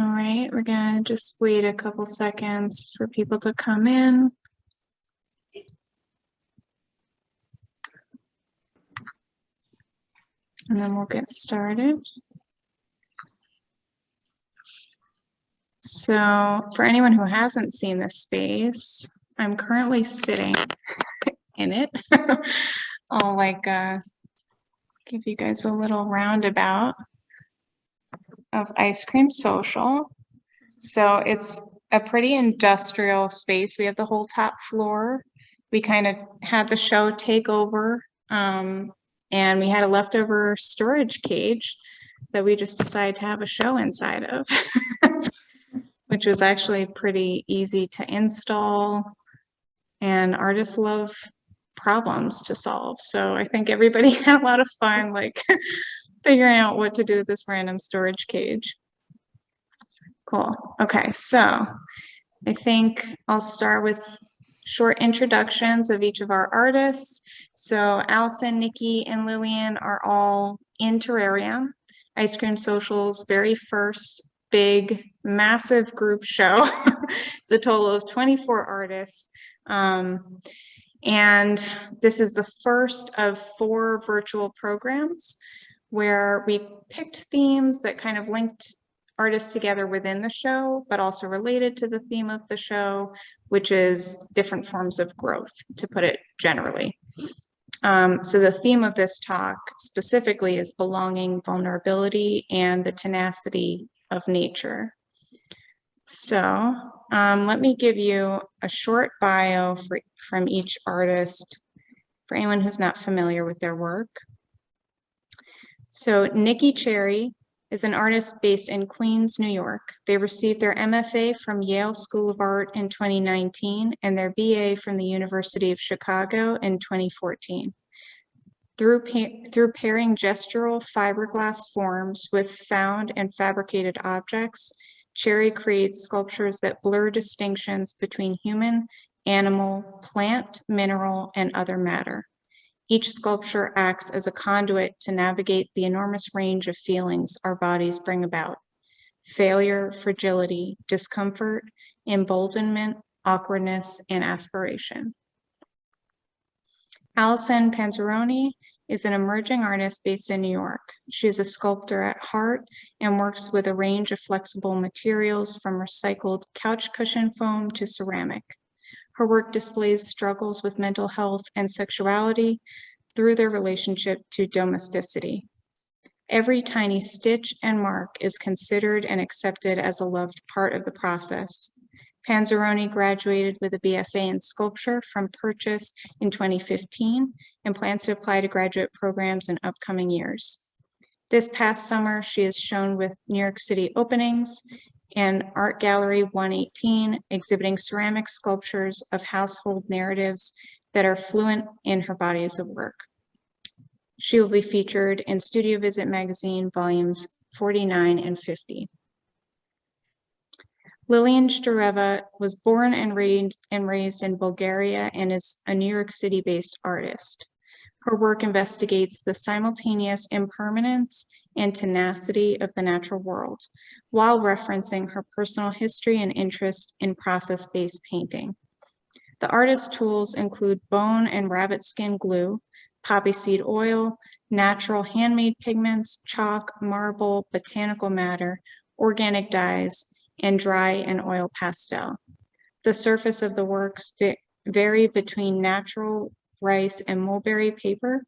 All right, we're gonna just wait a couple seconds for people to come in. And then we'll get started. So for anyone who hasn't seen this space, I'm currently sitting in it. I'll give you guys a little roundabout of Ice Cream Social. So it's a pretty industrial space. We have the whole top floor. We kind of had the show take over, and we had a leftover storage cage that we just decided to have a show inside of, which was actually pretty easy to install, and artists love problems to solve. So I think everybody had a lot of fun, like figuring out what to do with this random storage cage. Cool. Okay, so I think I'll start with short introductions of each of our artists. So Allison, Nikki, and Lillian are all in Terrarium, Ice Cream Social's very first big, massive group show. It's a total of 24 artists. And this is the first of 4 virtual programs where we picked themes that kind of linked artists together within the show, but also related to the theme of the show, which is different forms of growth, to put it generally. So the theme of this talk specifically is belonging, vulnerability, and the tenacity of nature. So let me give you a short bio from each artist for anyone who's not familiar with their work. So Nicki Cherry is an artist based in Queens, New York. They received their MFA from Yale School of Art in 2019 and their BA from the University of Chicago in 2014. Through pairing gestural fiberglass forms with found and fabricated objects, Cherry creates sculptures that blur distinctions between human, animal, plant, mineral, and other matter. Each sculpture acts as a conduit to navigate the enormous range of feelings our bodies bring about: failure, fragility, discomfort, emboldenment, awkwardness, and aspiration. Alison Panzironi is an emerging artist based in New York. She is a sculptor at heart and works with a range of flexible materials from recycled couch cushion foam to ceramic. Her work displays struggles with mental health and sexuality through their relationship to domesticity. Every tiny stitch and mark is considered and accepted as a loved part of the process. Panzeroni graduated with a BFA in sculpture from Purchase in 2015 and plans to apply to graduate programs in upcoming years. This past summer, she is shown with New York City openings and Art Gallery 118, exhibiting ceramic sculptures of household narratives that are fluent in her bodies of work. She will be featured in Studio Visit magazine, volumes 49 and 50. Lillian Shtareva was born and raised in Bulgaria and is a New York City-based artist. Her work investigates the simultaneous impermanence and tenacity of the natural world, while referencing her personal history and interest in process-based painting. The artist's tools include bone and rabbit skin glue, poppy seed oil, natural handmade pigments, chalk, marble, botanical matter, organic dyes, and dry and oil pastel. The surface of the works vary between natural rice and mulberry paper,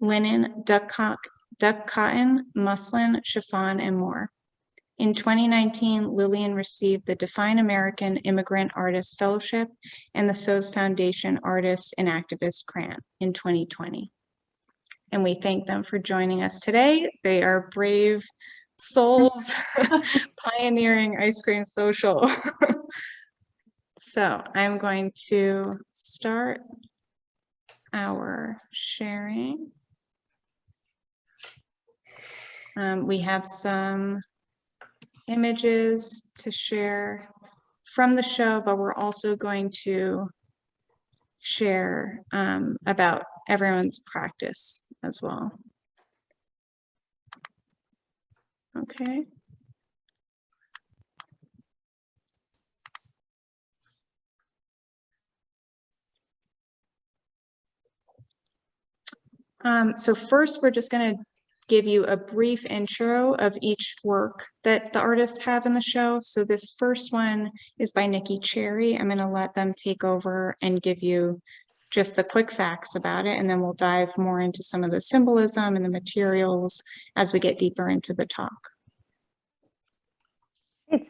linen, duck cotton, muslin, chiffon, and more. In 2019, Lillian received the Define American Immigrant Artist Fellowship and the SOS Foundation Artist and Activist Grant in 2020. And we thank them for joining us today. They are brave souls pioneering Ice Cream Social. So I'm going to start our sharing. We have some images to share from the show, but we're also going to share about everyone's practice as well. Okay. So first, we're just going to give you a brief intro of each work that the artists have in the show. So this first one is by Nicki Cherry. I'm going to let them take over and give you just the quick facts about it, and then we'll dive more into some of the symbolism and the materials as we get deeper into the talk.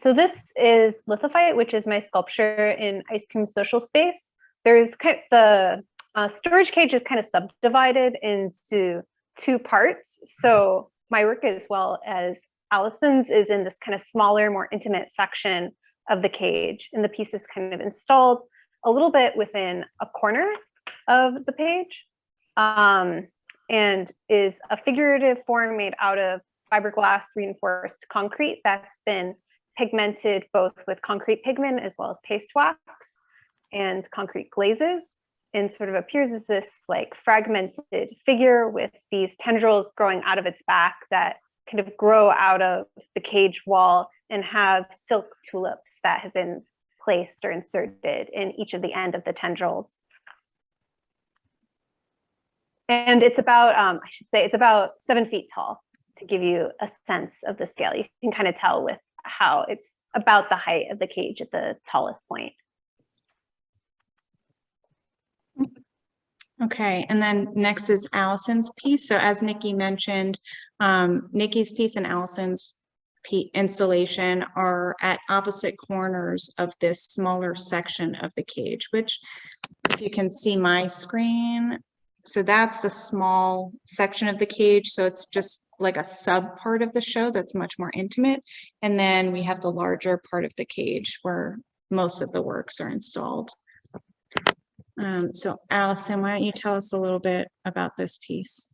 So this is Lithophyte, which is my sculpture in Ice Cream Social Space. There's kind of the storage cage is kind of subdivided into two parts. So my work, as well as Allison's, is in this kind of smaller, more intimate section of the cage. And the piece is kind of installed a little bit within a corner of the page, and is a figurative form made out of fiberglass reinforced concrete that's been pigmented both with concrete pigment as well as paste wax and concrete glazes, and sort of appears as this like fragmented figure with these tendrils growing out of its back that kind of grow out of the cage wall and have silk tulips that have been placed or inserted in each of the end of the tendrils. And it's about, I should say, it's about 7 feet tall, to give you a sense of the scale. You can kind of tell with how it's about the height of the cage at the tallest point. Okay, and then next is Allison's piece. So as Nikki mentioned, Nikki's piece and Allison's installation are at opposite corners of this smaller section of the cage, which, if you can see my screen, so that's the small section of the cage. So it's just like a sub part of the show that's much more intimate. And then we have the larger part of the cage where most of the works are installed. So Allison, why don't you tell us a little bit about this piece?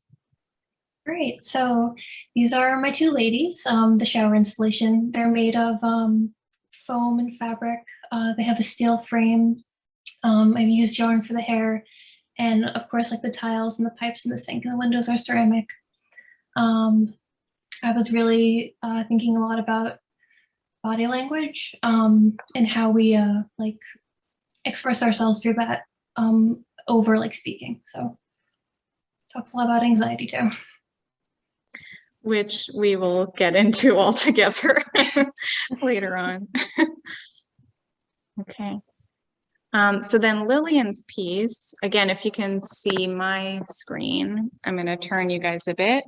Great. So these are my two ladies, the shower installation. They're made of foam and fabric. They have a steel frame. I've used yarn for the hair. And of course, like the tiles and the pipes and the sink and the windows are ceramic. I was really thinking a lot about body language and how we like express ourselves through that over like speaking. So talks a lot about anxiety too. Which we will get into all together later on. Okay. So then Lillian's piece, again, if you can see my screen, I'm going to turn you guys a bit,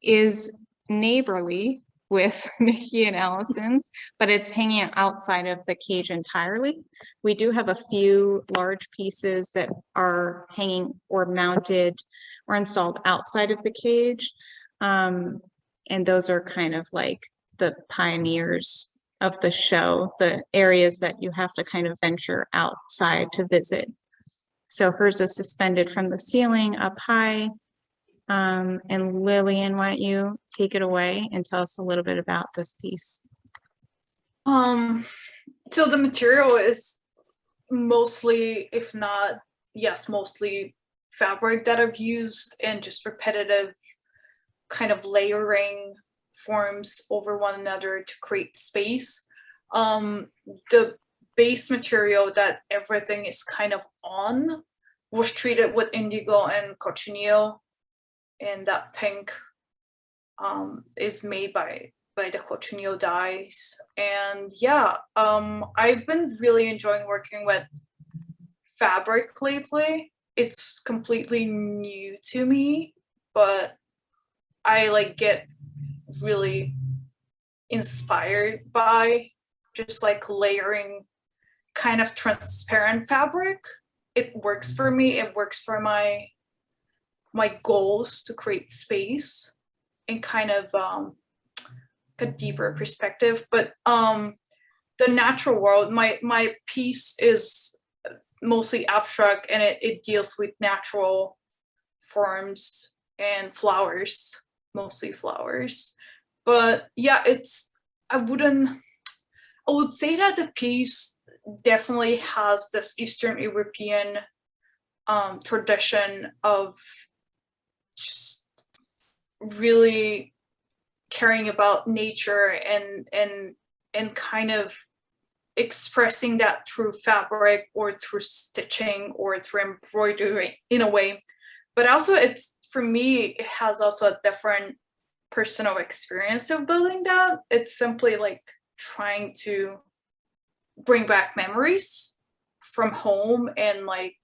is neighborly with Nikki and Allison's, but it's hanging outside of the cage entirely. We do have a few large pieces that are hanging or mounted or installed outside of the cage. And those are kind of like the pioneers of the show, the areas that you have to kind of venture outside to visit. So hers is suspended from the ceiling up high. And Lillian, why don't you take it away and tell us a little bit about this piece? So the material is mostly, if not, yes, mostly fabric that I've used and just repetitive kind of layering forms over one another to create space. The base material that everything is kind of on was treated with indigo and cochineal, and that pink is made by the cochineal dyes. And yeah, I've been really enjoying working with fabric lately. It's completely new to me, but I like get really inspired by just like layering kind of transparent fabric. It works for me. It works for my goals to create space and kind of a deeper perspective. But the natural world, my piece is mostly abstract, and it deals with natural forms and flowers, mostly flowers. But yeah, I would say that the piece definitely has this Eastern European tradition of just really caring about nature and kind of expressing that through fabric or through stitching or through embroidery in a way. But also for me, it has also a different personal experience of building that. It's simply like trying to bring back memories from home and like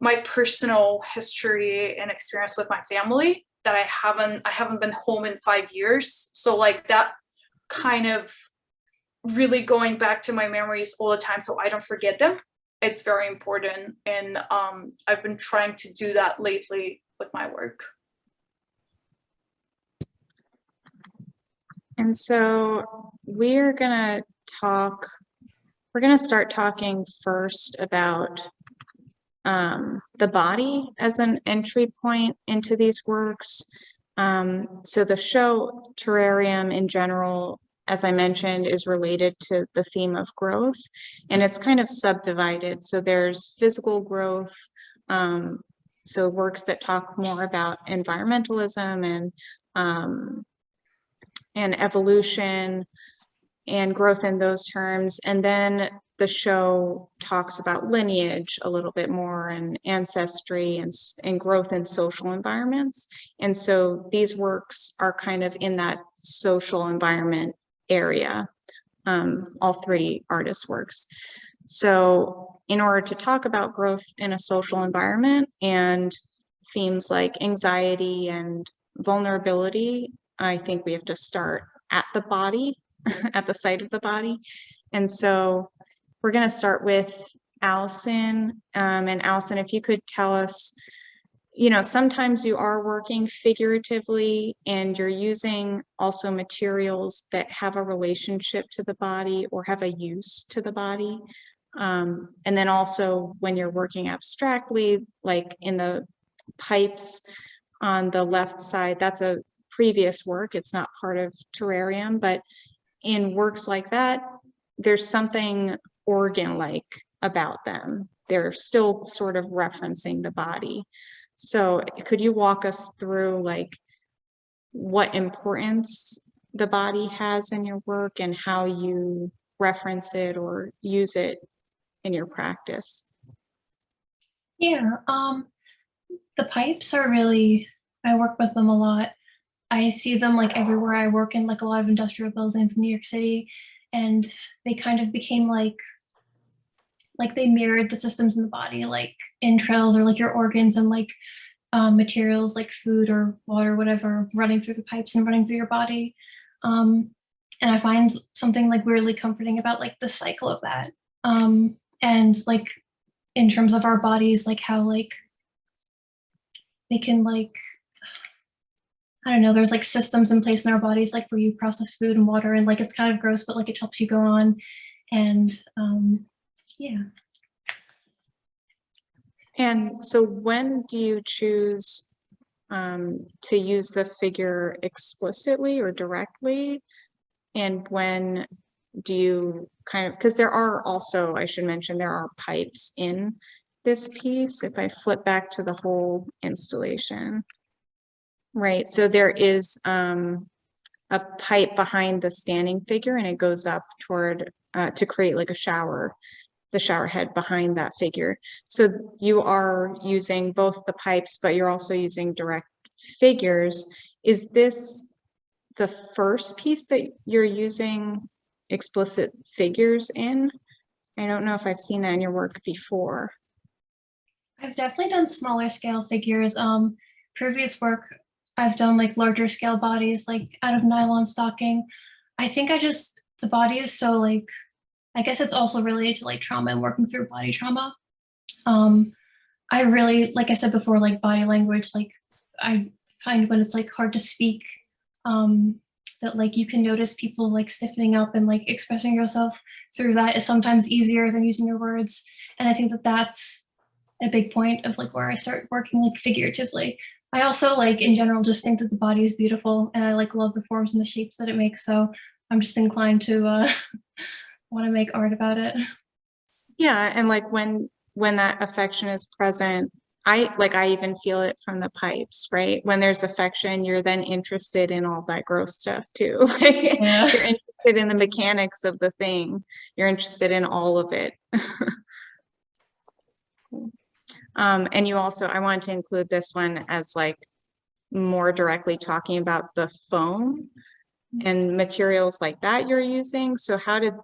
my personal history and experience with my family that I haven't been home in 5 years. So like that kind of really going back to my memories all the time so I don't forget them. It's very important. And I've been trying to do that lately with my work. And so we're gonna start talking first about the body as an entry point into these works. So the show Terrarium in general, as I mentioned, is related to the theme of growth, and it's kind of subdivided. So there's physical growth, so works that talk more about environmentalism and evolution and growth in those terms. And then the show talks about lineage a little bit more and ancestry and growth in social environments. And so these works are kind of in that social environment area, all three artists' works. So in order to talk about growth in a social environment and themes like anxiety and vulnerability, I think we have to start at the body, at the site of the body. And so we're going to start with Allison. And Allison, if you could tell us, you know, sometimes you are working figuratively and you're using also materials that have a relationship to the body or have a use to the body. And then also when you're working abstractly, like in the pipes on the left side, that's a previous work. It's not part of Terrarium, but in works like that, there's something organ-like about them. They're still sort of referencing the body. So could you walk us through like what importance the body has in your work and how you reference it or use it in your practice? Yeah, the pipes are really, I work with them a lot. I see them like everywhere. I work in like a lot of industrial buildings in New York City, and they kind of became like they mirrored the systems in the body, like entrails or like your organs, and like materials like food or water, whatever, running through the pipes and running through your body. And I find something like weirdly comforting about like the cycle of that. And like in terms of our bodies, like how like they can like, I don't know, there's like systems in place in our bodies, like where you process food and water, and like it's kind of gross, but like it helps you go on. And yeah. And so when do you choose to use the figure explicitly or directly? And when do you kind of, because there are also, I should mention, there are pipes in this piece. If I flip back to the whole installation, right? So there is a pipe behind the standing figure, and it goes up toward to create like a shower, the shower head behind that figure. So you are using both the pipes, but you're also using direct figures. Is this the first piece that you're using explicit figures in? I don't know if I've seen that in your work before. I've definitely done smaller scale figures. Previous work, I've done like larger scale bodies, like out of nylon stocking. I think the body is so like, I guess it's also related to like trauma and working through body trauma. I really, like I said before, like body language, like I find when it's like hard to speak, that like you can notice people like stiffening up, and like expressing yourself through that is sometimes easier than using your words. And I think that that's a big point of like where I start working like figuratively. I also like in general just think that the body is beautiful, and I like love the forms and the shapes that it makes. So I'm just inclined to want to make art about it. Yeah, and like when that affection is present, I even feel it from the pipes, right? When there's affection, you're then interested in all that gross stuff too. Like Yeah. you're interested in the mechanics of the thing. You're interested in all of it. And you also, I wanted to include this one as like more directly talking about the foam and materials like that you're using. So how did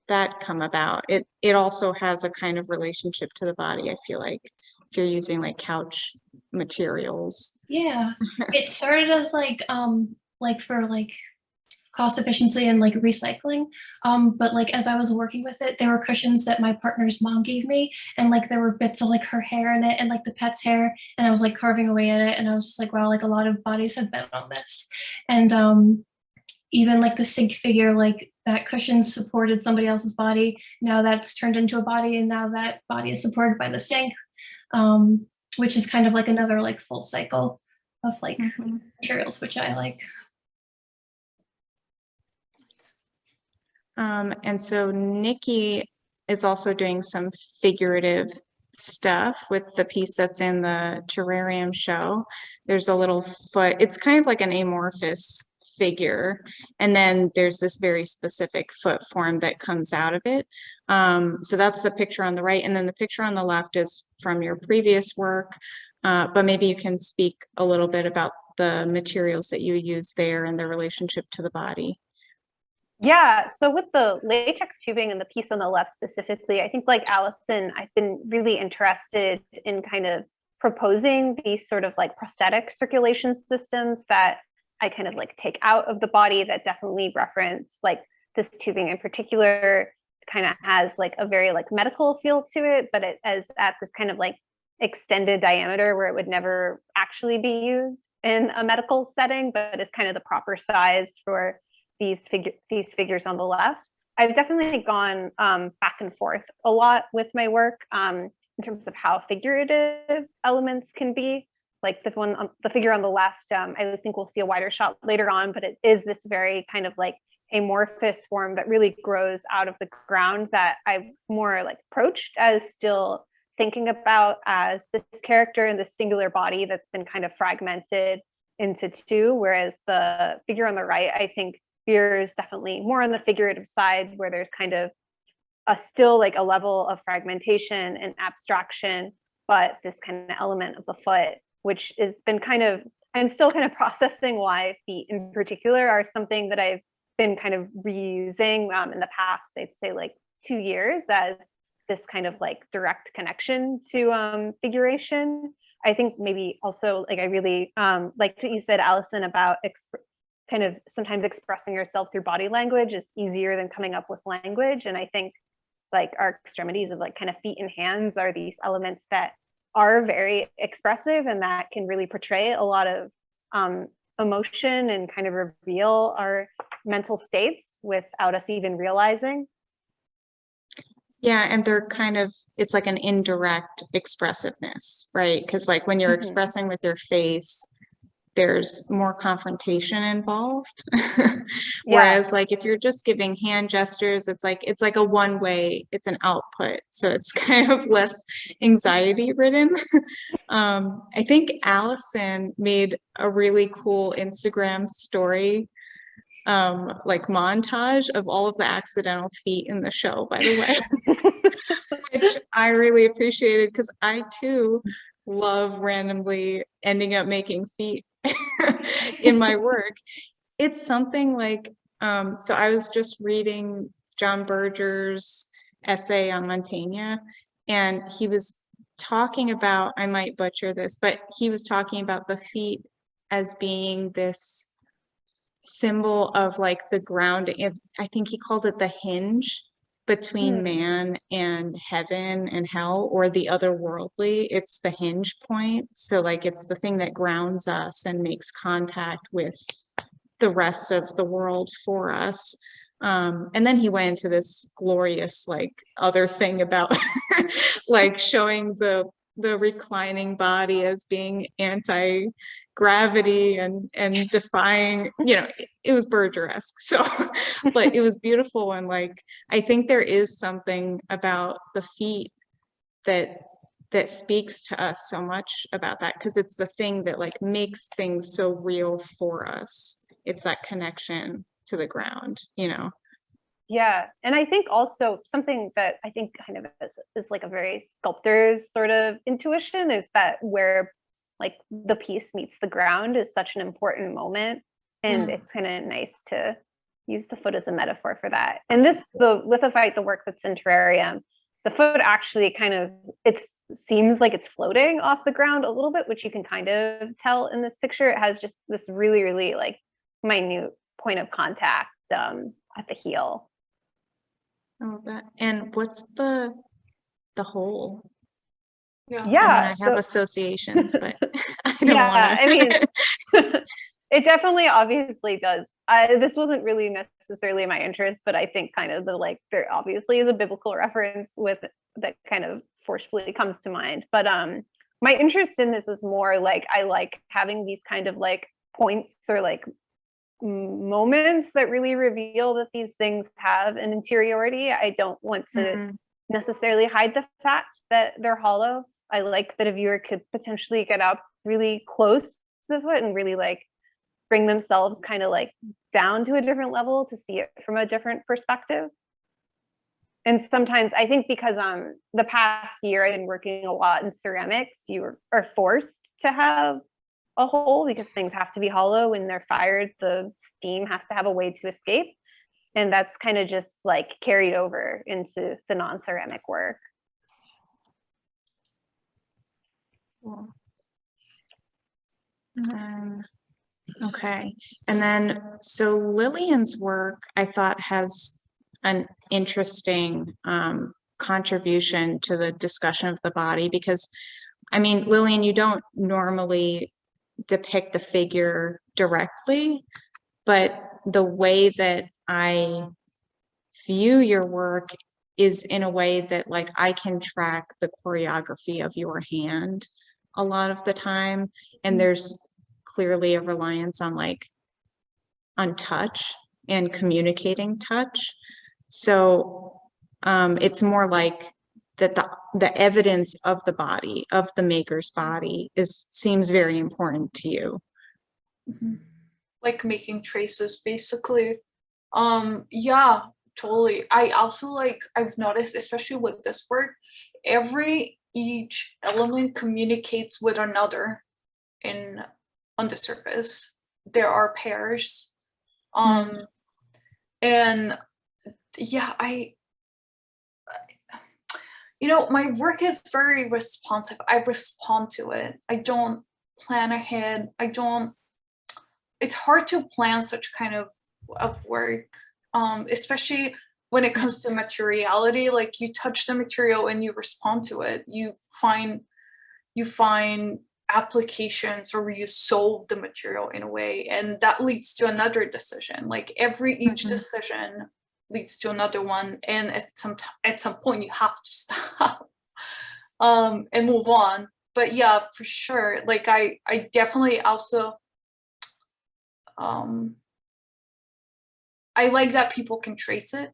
that come about? It also has a kind of relationship to the body, I feel like, if you're using like couch materials. Yeah, it started as like for like cost efficiency and like recycling. But like as I was working with it, there were cushions that my partner's mom gave me, and like there were bits of like her hair in it and like the pet's hair, and I was like carving away at it, and I was just like, wow, like a lot of bodies have been on this. And even like the sink figure, like that cushion supported somebody else's body. Now that's turned into a body, and now that body is supported by the sink, which is kind of like another like full cycle of like materials, which I like. And so Nikki is also doing some figurative stuff with the piece that's in the terrarium show. There's a little foot, it's kind of like an amorphous figure, and then there's this very specific foot form that comes out of it. So that's the picture on the right, and then the picture on the left is from your previous work, but maybe you can speak a little bit about the materials that you use there and the relationship to the body. Yeah, so with the latex tubing and the piece on the left specifically, I think like Allison, I've been really interested in kind of proposing these sort of like prosthetic circulation systems that I kind of like take out of the body that definitely reference like this tubing in particular kind of has like a very like medical feel to it, but it is at this kind of like extended diameter where it would never actually be used in a medical setting, but is kind of the proper size for these figures on the left. I've definitely gone back and forth a lot with my work in terms of how figurative elements can be. Like the figure on the left, I think we'll see a wider shot later on, but it is this very kind of like amorphous form that really grows out of the ground that I more like approached as still thinking about as this character in this singular body that's been kind of fragmented into two, whereas the figure on the right, I think, veers definitely more on the figurative side, where there's kind of still like a level of fragmentation and abstraction, but this kind of element of the foot, which has been kind of, I'm still kind of processing why feet in particular are something that I've been kind of reusing in the past, I'd say like 2 years, as this kind of like direct connection to figuration. I think maybe also like I really like what you said, Allison, about kind of sometimes expressing yourself through body language is easier than coming up with language. And I think like our extremities of like kind of feet and hands are these elements that are very expressive and that can really portray a lot of emotion and kind of reveal our mental states without us even realizing. Yeah, and they're kind of, it's like an indirect expressiveness, right? Because like when you're expressing with your face, there's more confrontation involved. Whereas like if you're just giving hand gestures, it's like a one-way, it's an output. So it's kind of less anxiety ridden. I think Allison made a really cool Instagram story like montage of all of the accidental feet in the show, by the way. Which I really appreciated because I too love randomly ending up making feet in my work. It's something like, so I was just reading John Berger's essay on Montaigne, and he was talking about, I might butcher this, but he was talking about the feet as being this symbol of like the ground. I think he called it the hinge between man and heaven and hell, or the otherworldly. It's the hinge point. So like it's the thing that grounds us and makes contact with the rest of the world for us. And then he went into this glorious like other thing about like showing the reclining body as being anti-gravity and defying, you know, it was Berger-esque. So, but it was beautiful. And like, I think there is something about the feet that speaks to us so much about that, because it's the thing that like makes things so real for us. It's that connection to the ground, you know? Yeah. And I think also something that I think kind of is like a very sculptor's sort of intuition is that where like the piece meets the ground is such an important moment. And it's kind of nice to use the foot as a metaphor for that. And the lithophyte, the work that's in terrarium, the foot actually kind of, it seems like it's floating off the ground a little bit, which you can kind of tell in this picture. It has just this really, really like minute point of contact at the heel. Oh, that. And what's the hole? Yeah. I mean, Yeah. I have associations, but I don't Yeah, want to. I mean, it definitely obviously does. This wasn't really necessarily my interest, but I think kind of there obviously is a biblical reference with that kind of forcefully comes to mind. But my interest in this is more like I like having these kind of like points or like moments that really reveal that these things have an interiority. I don't want to necessarily hide the fact that they're hollow. I like that a viewer could potentially get up really close to the foot and really like bring themselves kind of like down to a different level to see it from a different perspective. And sometimes I think because the past year I've been working a lot in ceramics, you are forced to have a hole because things have to be hollow. When they're fired, the steam has to have a way to escape. And that's kind of just like carried over into the non-ceramic work. Cool. Okay. And then, so Lillian's work, I thought, has an interesting contribution to the discussion of the body, because, I mean, Lillian, you don't normally depict the figure directly, but the way that I view your work is in a way that like I can track the choreography of your hand a lot of the time, and there's clearly a reliance on on touch and communicating touch. So it's more like that the evidence of the body, of the maker's body, seems very important to you. Like making traces, basically. Yeah, totally. I also I've noticed, especially with this work, each element communicates with another on the surface. There are pairs. And yeah, my work is very responsive. I respond to it. I don't plan ahead. It's hard to plan such kind of work, especially when it comes to materiality. Like you touch the material and you respond to it. You find applications, or you solve the material in a way, and that leads to another decision. Like each decision leads to another one, and at some point you have to stop and move on. But yeah, for sure, like I definitely also I like that people can trace it.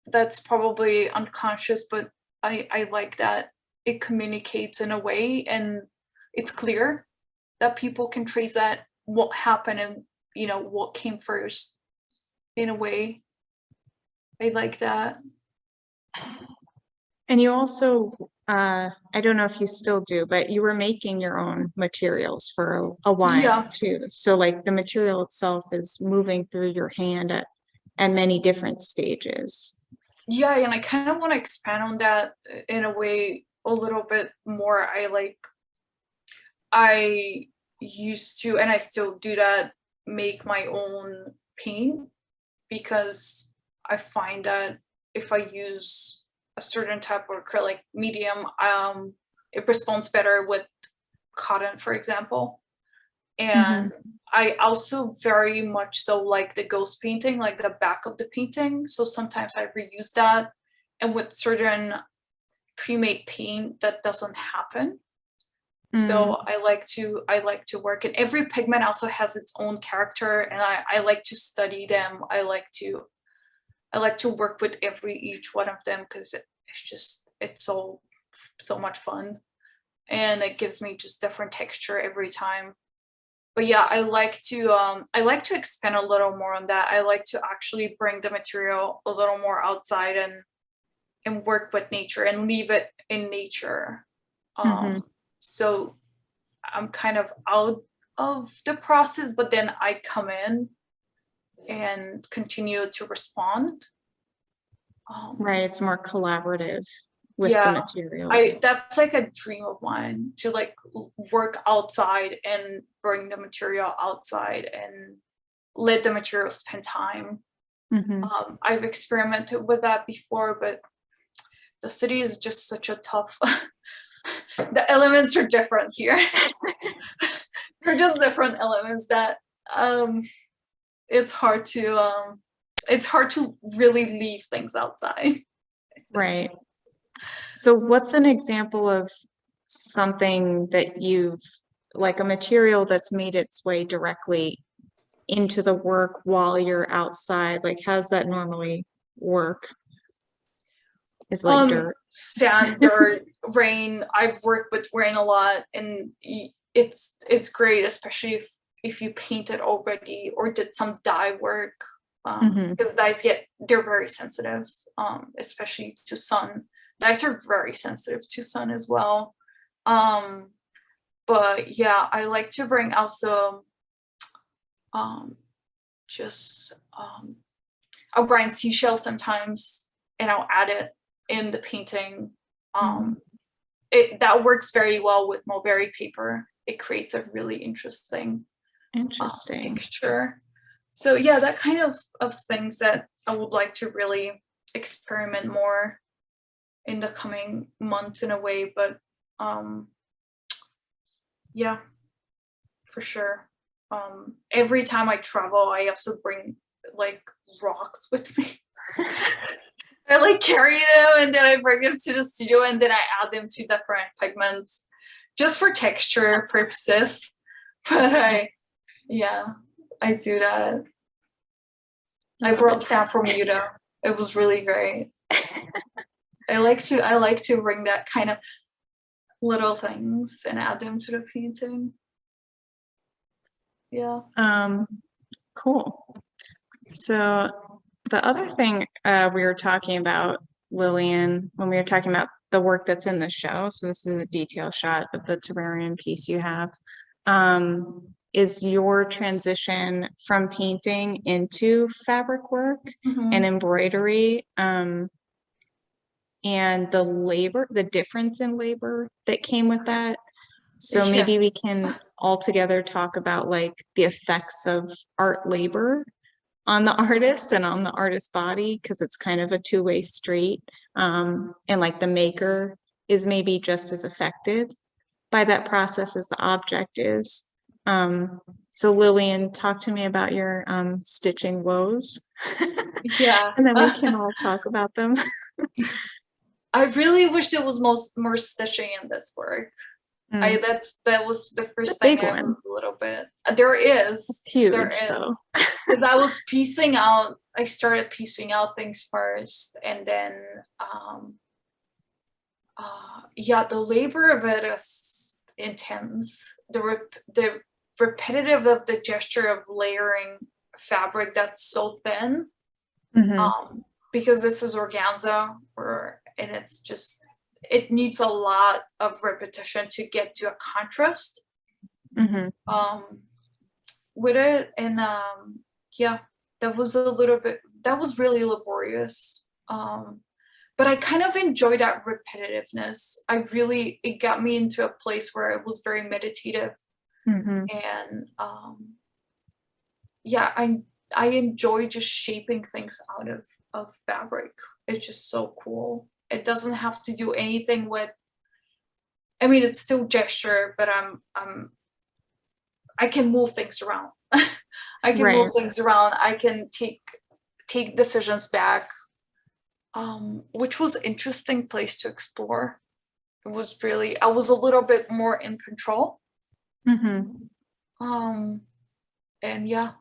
That's probably unconscious, but I like that it communicates in a way, and it's clear that people can trace that, what happened, and what came first, in a way. I like that. And you also, I don't know if you still do, but you were making your own materials for a while too. So like the material itself is moving through your hand at many different stages. Yeah, and I kind of want to expand on that in a way a little bit more. I used to, and I still do that, make my own paint, because I find that if I use a certain type of acrylic medium, it responds better with cotton, for example. And I also very much so like the ghost painting, like the back of the painting. So sometimes I reuse that, and with certain pre-made paint that doesn't happen. So I like to work, and every pigment also has its own character, and I like to study them. I like to work with each one of them, because it's so much fun, and it gives me just different texture every time. But yeah, I like to expand a little more on that. I like to actually bring the material a little more outside and work with nature and leave it in nature. So I'm kind of out of the process, but then I come in and continue to respond. Right, it's more collaborative with the Yeah, materials. that's like a dream of mine, to like work outside and bring the material outside and let the material spend time. I've experimented with that before, but the city is just such a tough the elements are different here. They're just different elements that it's hard to really leave things outside. Right. So what's an example of something that you've, like a material that's made its way directly into the work while you're outside? Like, how's that normally work? Is like dirt? Sand, dirt, rain. I've worked with rain a lot, and it's great, especially if you painted already or did some dye work, because dyes they're very sensitive, especially to sun. Dyes are very sensitive to sun as well. But yeah, I like to bring also I'll grind seashell sometimes and I'll add it in the painting. That works very well with mulberry paper. It creates a really interesting texture. So yeah, that kind of things that I would like to really experiment more in the coming months in a way, but yeah, for sure. Every time I travel, I also bring like rocks with me. I like carry them and then I bring them to the studio and then I add them to different pigments just for texture purposes. But I do that. I brought sand from Utah. It was really great. I like to bring that kind of little things and add them to the painting. Yeah. Cool. So the other thing we were talking about, Lillian, when we were talking about the work that's in the show, so this is a detail shot of the terrarium piece you have, is your transition from painting into fabric work and embroidery, and the difference in labor that came with that. So maybe we can all together talk about like the effects of art labor on the artist and on the artist's body, because it's kind of a two-way street. And like the maker is maybe just as affected by that process as the object is. So Lillian, talk to me about your stitching woes. Yeah. And then we can all talk about them. I really wish there was more stitching in this work. That was the first thing I was a little bit. There is. It's huge, there is. Though. Because I was piecing out. I started piecing out things first, and then the labor of it is intense. The repetitive of the gesture of layering fabric that's so thin, because this is organza, and it's just. It needs a lot of repetition to get to a contrast with it, and that was really laborious, but I kind of enjoyed that repetitiveness. It got me into a place where it was very meditative, and I enjoy just shaping things out of fabric. It's just so cool. It doesn't have to do anything with. I mean, it's still gesture, but I can move things around. I can move things around. I can take decisions back, which was an interesting place to explore. It was really. I was a little bit more in control. And yeah.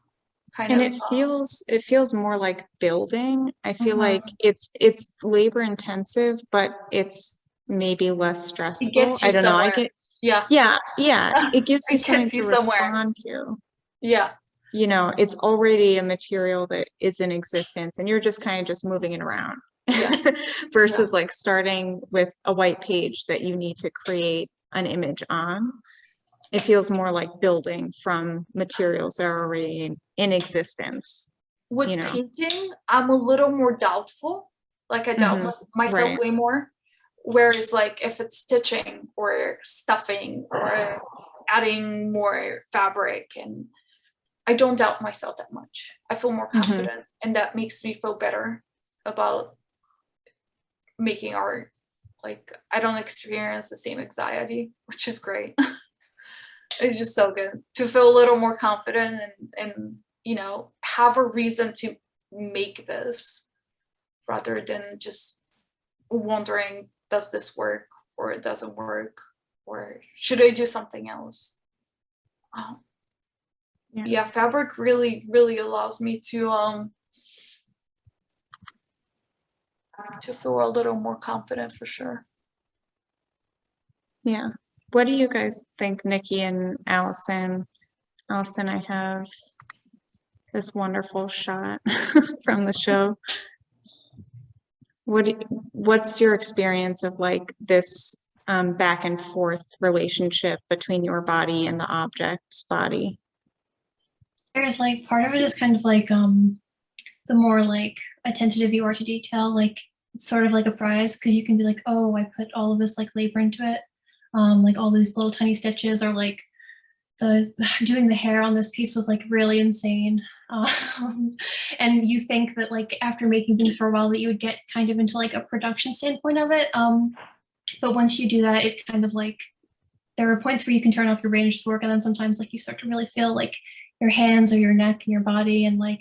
It feels more like building. I feel like it's labor intensive, but it's maybe less stressful. I don't know. It gives you something to respond to. Yeah. You know, it's already a material that is in existence and you're just kind of just moving it around. Versus like starting with a white page that you need to create an image on. it feels more like building from materials that are already in existence. With You know. painting, I'm a little more doubtful. Like I doubt myself Right. way more. Whereas like if it's stitching or stuffing or adding more fabric, and I don't doubt myself that much. I feel more confident, and that makes me feel better about making art. Like I don't experience the same anxiety, which is great. It's just so good to feel a little more confident and you know, have a reason to make this rather than just wondering, does this work or it doesn't work, or should I do something else? Yeah, fabric really allows me to feel a little more confident for sure. Yeah. What do you guys think, Nikki and Allison? Allison, I have this wonderful shot from the show. What's your experience of like this back and forth relationship between your body and the object's body? There's like part of it is kind of like the more like attentive you are to detail, like it's sort of like a prize because you can be like, oh, I put all of this like labor into it, like all these little tiny stitches, or like doing the hair on this piece was like really insane. And you think that like after making things for a while that you would get kind of into like a production standpoint of it, but once you do that, it kind of like there are points where you can turn off your brain and just work, and then sometimes like you start to really feel like your hands or your neck and your body, and like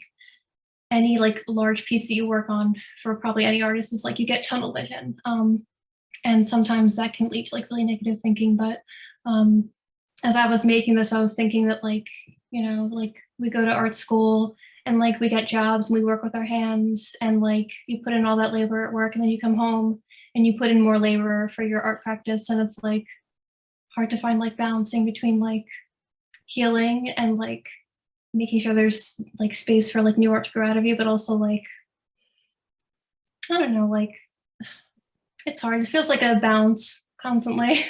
any like large piece that you work on for probably any artist is like you get tunnel vision, and sometimes that can lead to like really negative thinking. But as I was making this, I was thinking that like, you know, like we go to art school and like we get jobs and we work with our hands, and like you put in all that labor at work, and then you come home and you put in more labor for your art practice, and it's like hard to find like balancing between like healing and like making sure there's like space for like new art to grow out of you, but also like, I don't know, like it's hard. It feels like a balance constantly.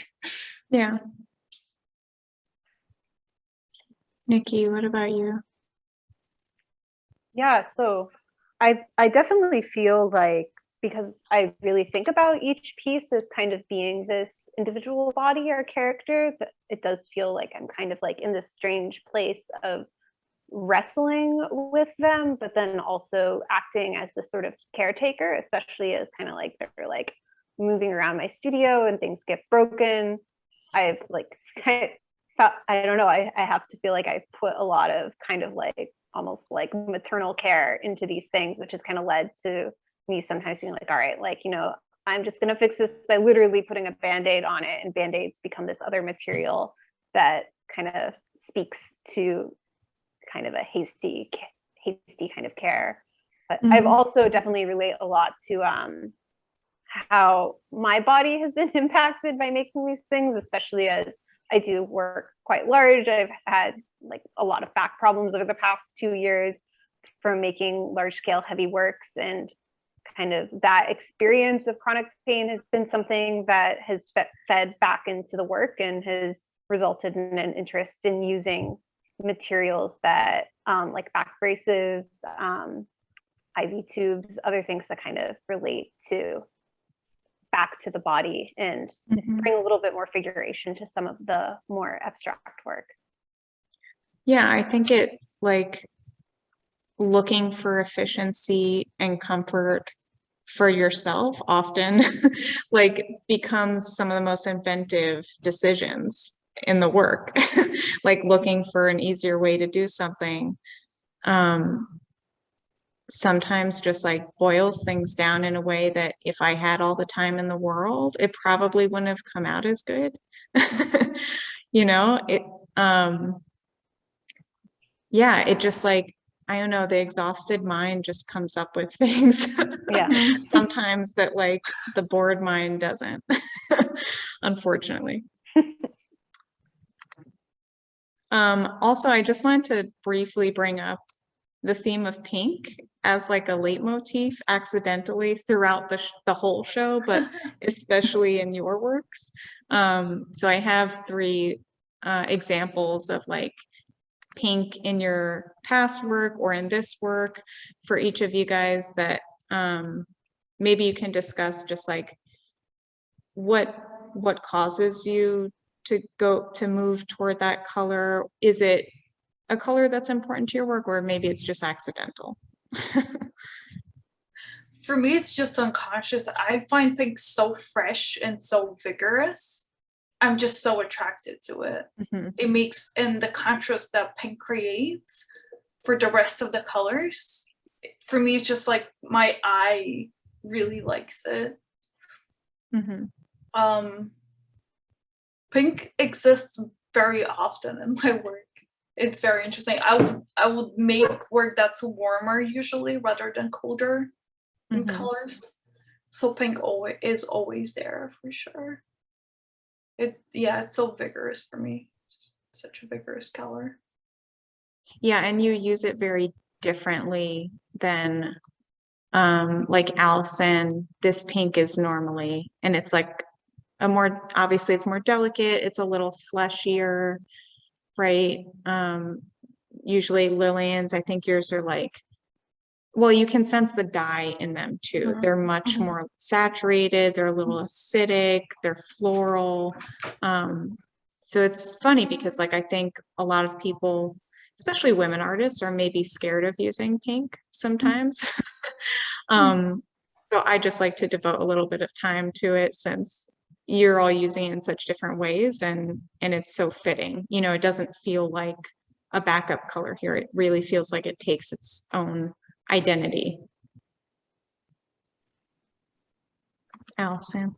Yeah. Nikki, what about you? Yeah, so I definitely feel like, because I really think about each piece as kind of being this individual body or character, that it does feel like I'm kind of like in this strange place of wrestling with them, but then also acting as this sort of caretaker, especially as kind of like they're like moving around my studio and things get broken. I've like I don't know, I have to feel like I put a lot of kind of like almost like maternal care into these things, which has kind of led to me sometimes being like, all right, like, you know, I'm just going to fix this by literally putting a band-aid on it, and band-aids become this other material that kind of speaks to kind of a hasty kind of care. But I've also definitely relate a lot to how my body has been impacted by making these things, especially as I do work quite large. I've had like a lot of back problems over the past 2 years from making large scale heavy works, and kind of that experience of chronic pain has been something that has fed back into the work and has resulted in an interest in using materials that like back braces, IV tubes, other things that kind of relate to back to the body and bring a little bit more figuration to some of the more abstract work. Yeah, I think it like looking for efficiency and comfort for yourself often like becomes some of the most inventive decisions in the work. Like looking for an easier way to do something sometimes just like boils things down in a way that if I had all the time in the world, it probably wouldn't have come out as good. You know, it yeah, it just like, I don't know, the exhausted mind just comes up with things sometimes that like the bored mind doesn't, unfortunately. Also, I just wanted to briefly bring up the theme of pink as like a leitmotif accidentally throughout the whole show, but especially in your works. So I have 3 examples of like pink in your past work or in this work for each of you guys that maybe you can discuss, just like what causes you to move toward that color. Is it a color that's important to your work, or maybe it's just accidental? For me, it's just unconscious. I find pink so fresh and so vigorous. I'm just so attracted to it. Mm-hmm. It makes, and the contrast that pink creates for the rest of the colors, for me, it's just like my eye really likes it. Mm-hmm. Pink exists very often in my work. It's very interesting. I would make work that's warmer usually rather than colder in colors. So pink is always there for sure. It's so vigorous for me. Just such a vigorous color. Yeah, and you use it very differently than like Allison. This pink is normally, and it's like obviously it's more delicate, it's a little fleshier, right? Usually Lillian's, I think yours are like, well, you can sense the dye in them too. They're much more saturated, they're a little acidic, they're floral. So it's funny because like I think a lot of people, especially women artists, are maybe scared of using pink sometimes. So I just like to devote a little bit of time to it, since you're all using it in such different ways, and it's so fitting. You know, it doesn't feel like a backup color here. It really feels like it takes its own identity. Allison.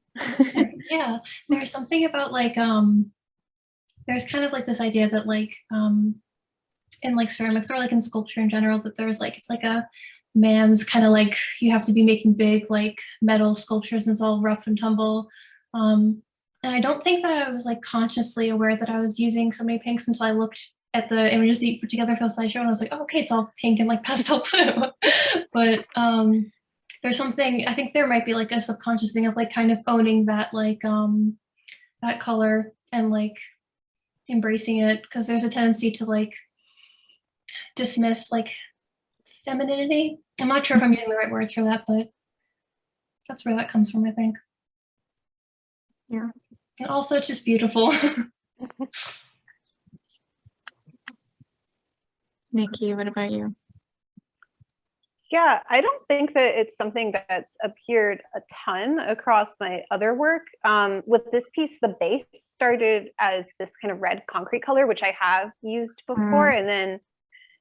Yeah, there's something about like there's kind of like this idea that like in like ceramics or like in sculpture in general, that there's like, it's like a man's kind of like, you have to be making big like metal sculptures and it's all rough and tumble. And I don't think that I was like consciously aware that I was using so many pinks until I looked at the images that you put together for the slideshow, and I was like, oh, okay, it's all pink and like pastel blue. But there's something, I think there might be like a subconscious thing of like kind of owning that like that color and like embracing it, because there's a tendency to like dismiss like femininity. I'm not sure if I'm using the right words for that, but that's where that comes from, I think. Yeah. And also it's just beautiful. Nikki, what about you? Yeah, I don't think that it's something that's appeared a ton across my other work. With this piece, the base started as this kind of red concrete color, which I have used before. And then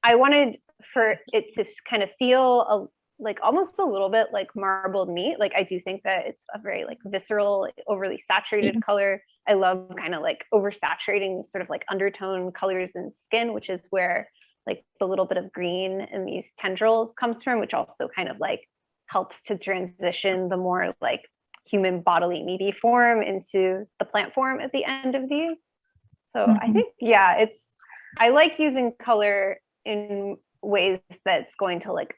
I wanted for it to kind of feel like almost a little bit like marbled meat. Like I do think that it's a very like visceral, like, overly saturated color. I love kind of like oversaturating sort of like undertone colors in skin, which is where like the little bit of green in these tendrils comes from, which also kind of like helps to transition the more like human bodily meaty form into the plant form at the end of these. So I think, yeah, I like using color in ways that's going to like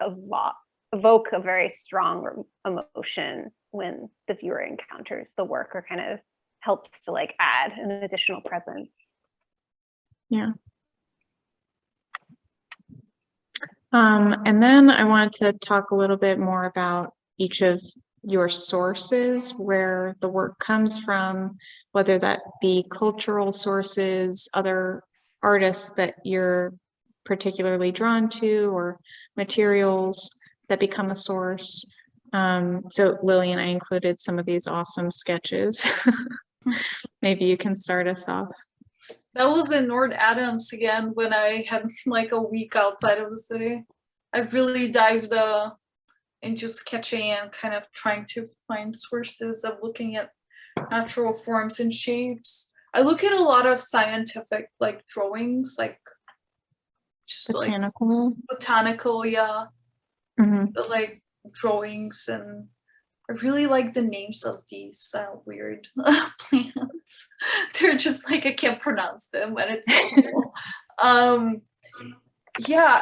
evoke a very strong emotion when the viewer encounters the work, or kind of helps to like add an additional presence. Yeah. And then I wanted to talk a little bit more about each of your sources, where the work comes from, whether that be cultural sources, other artists that you're particularly drawn to, or materials that become a source. So Lillian, I included some of these awesome sketches. Maybe you can start us off. That was in North Adams again, when I had like a week outside of the city. I've really dived into sketching and kind of trying to find sources of looking at natural forms and shapes. I look at a lot of scientific like drawings, like just botanical, yeah. Like drawings, and I really like the names of these weird plants. They're just like, I can't pronounce them, and it's so cool. Yeah,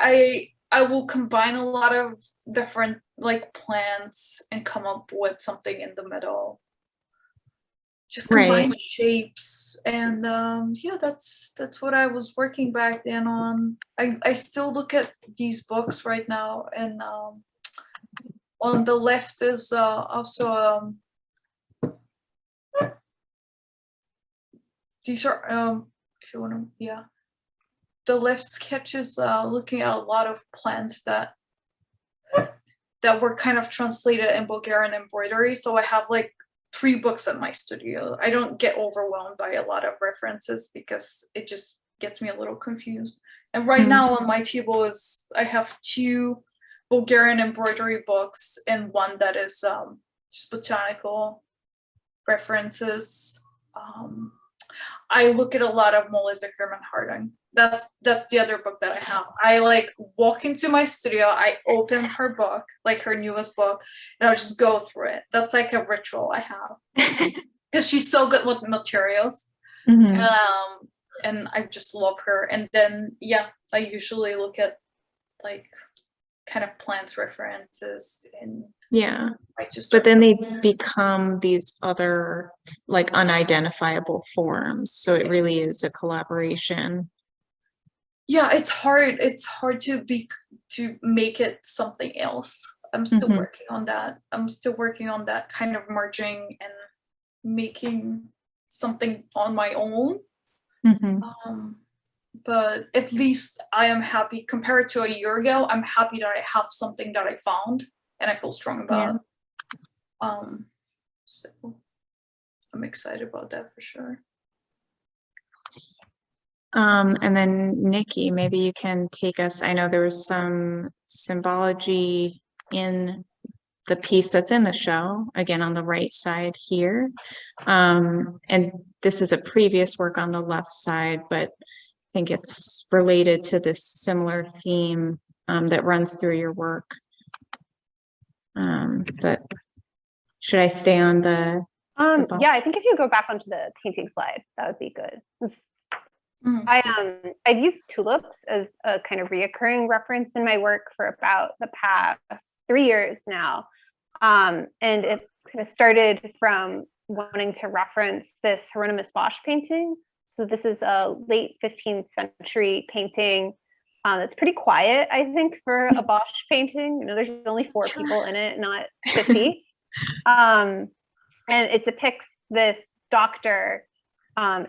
I will combine a lot of different like plants and come up with something in the middle. just Right. combine shapes. And yeah, that's what I was working back then on. I still look at these books right now, and on the left is also these are if you want to, yeah, the left sketch is looking at a lot of plants that were kind of translated in Bulgarian embroidery. So I have like 3 books at my studio. I don't get overwhelmed by a lot of references because it just gets me a little confused. And right now on my table is I have 2 Bulgarian embroidery books and one that is just botanical references. I look at a lot of Molly Zuckerman Harding. That's the other book that I have. I like walk into my studio, I open her book, like her newest book, and I'll just go through it. That's like a ritual I have. Because she's so good with materials. Mhm. And I just love her. And then yeah, I usually look at like kind of plants references, and Yeah. I just But then they become these other like unidentifiable forms. So it really is a collaboration. yeah, it's hard to make it something else. I'm still Mhm. working on that. I'm still working on that kind of merging and making something on my own. Mhm. But at least I am happy compared to a year ago. I'm happy that I have something that I found and I feel strong about. So I'm excited about that for sure. And then Nikki, maybe you can take us. I know there was some symbology in the piece that's in the show, again on the right side here. And this is a previous work on the left side, but I think it's related to this similar theme that runs through your work. But should I stay on the Yeah, I think if you go back onto the painting slide, that would be good. Mm. I've used tulips as a kind of reoccurring reference in my work for about the past 3 years now. And it kind of started from wanting to reference this Hieronymus Bosch painting. So this is a late 15th century painting. It's pretty quiet, I think, for a Bosch painting. You know, there's only 4 people in it, not 50. And it depicts this doctor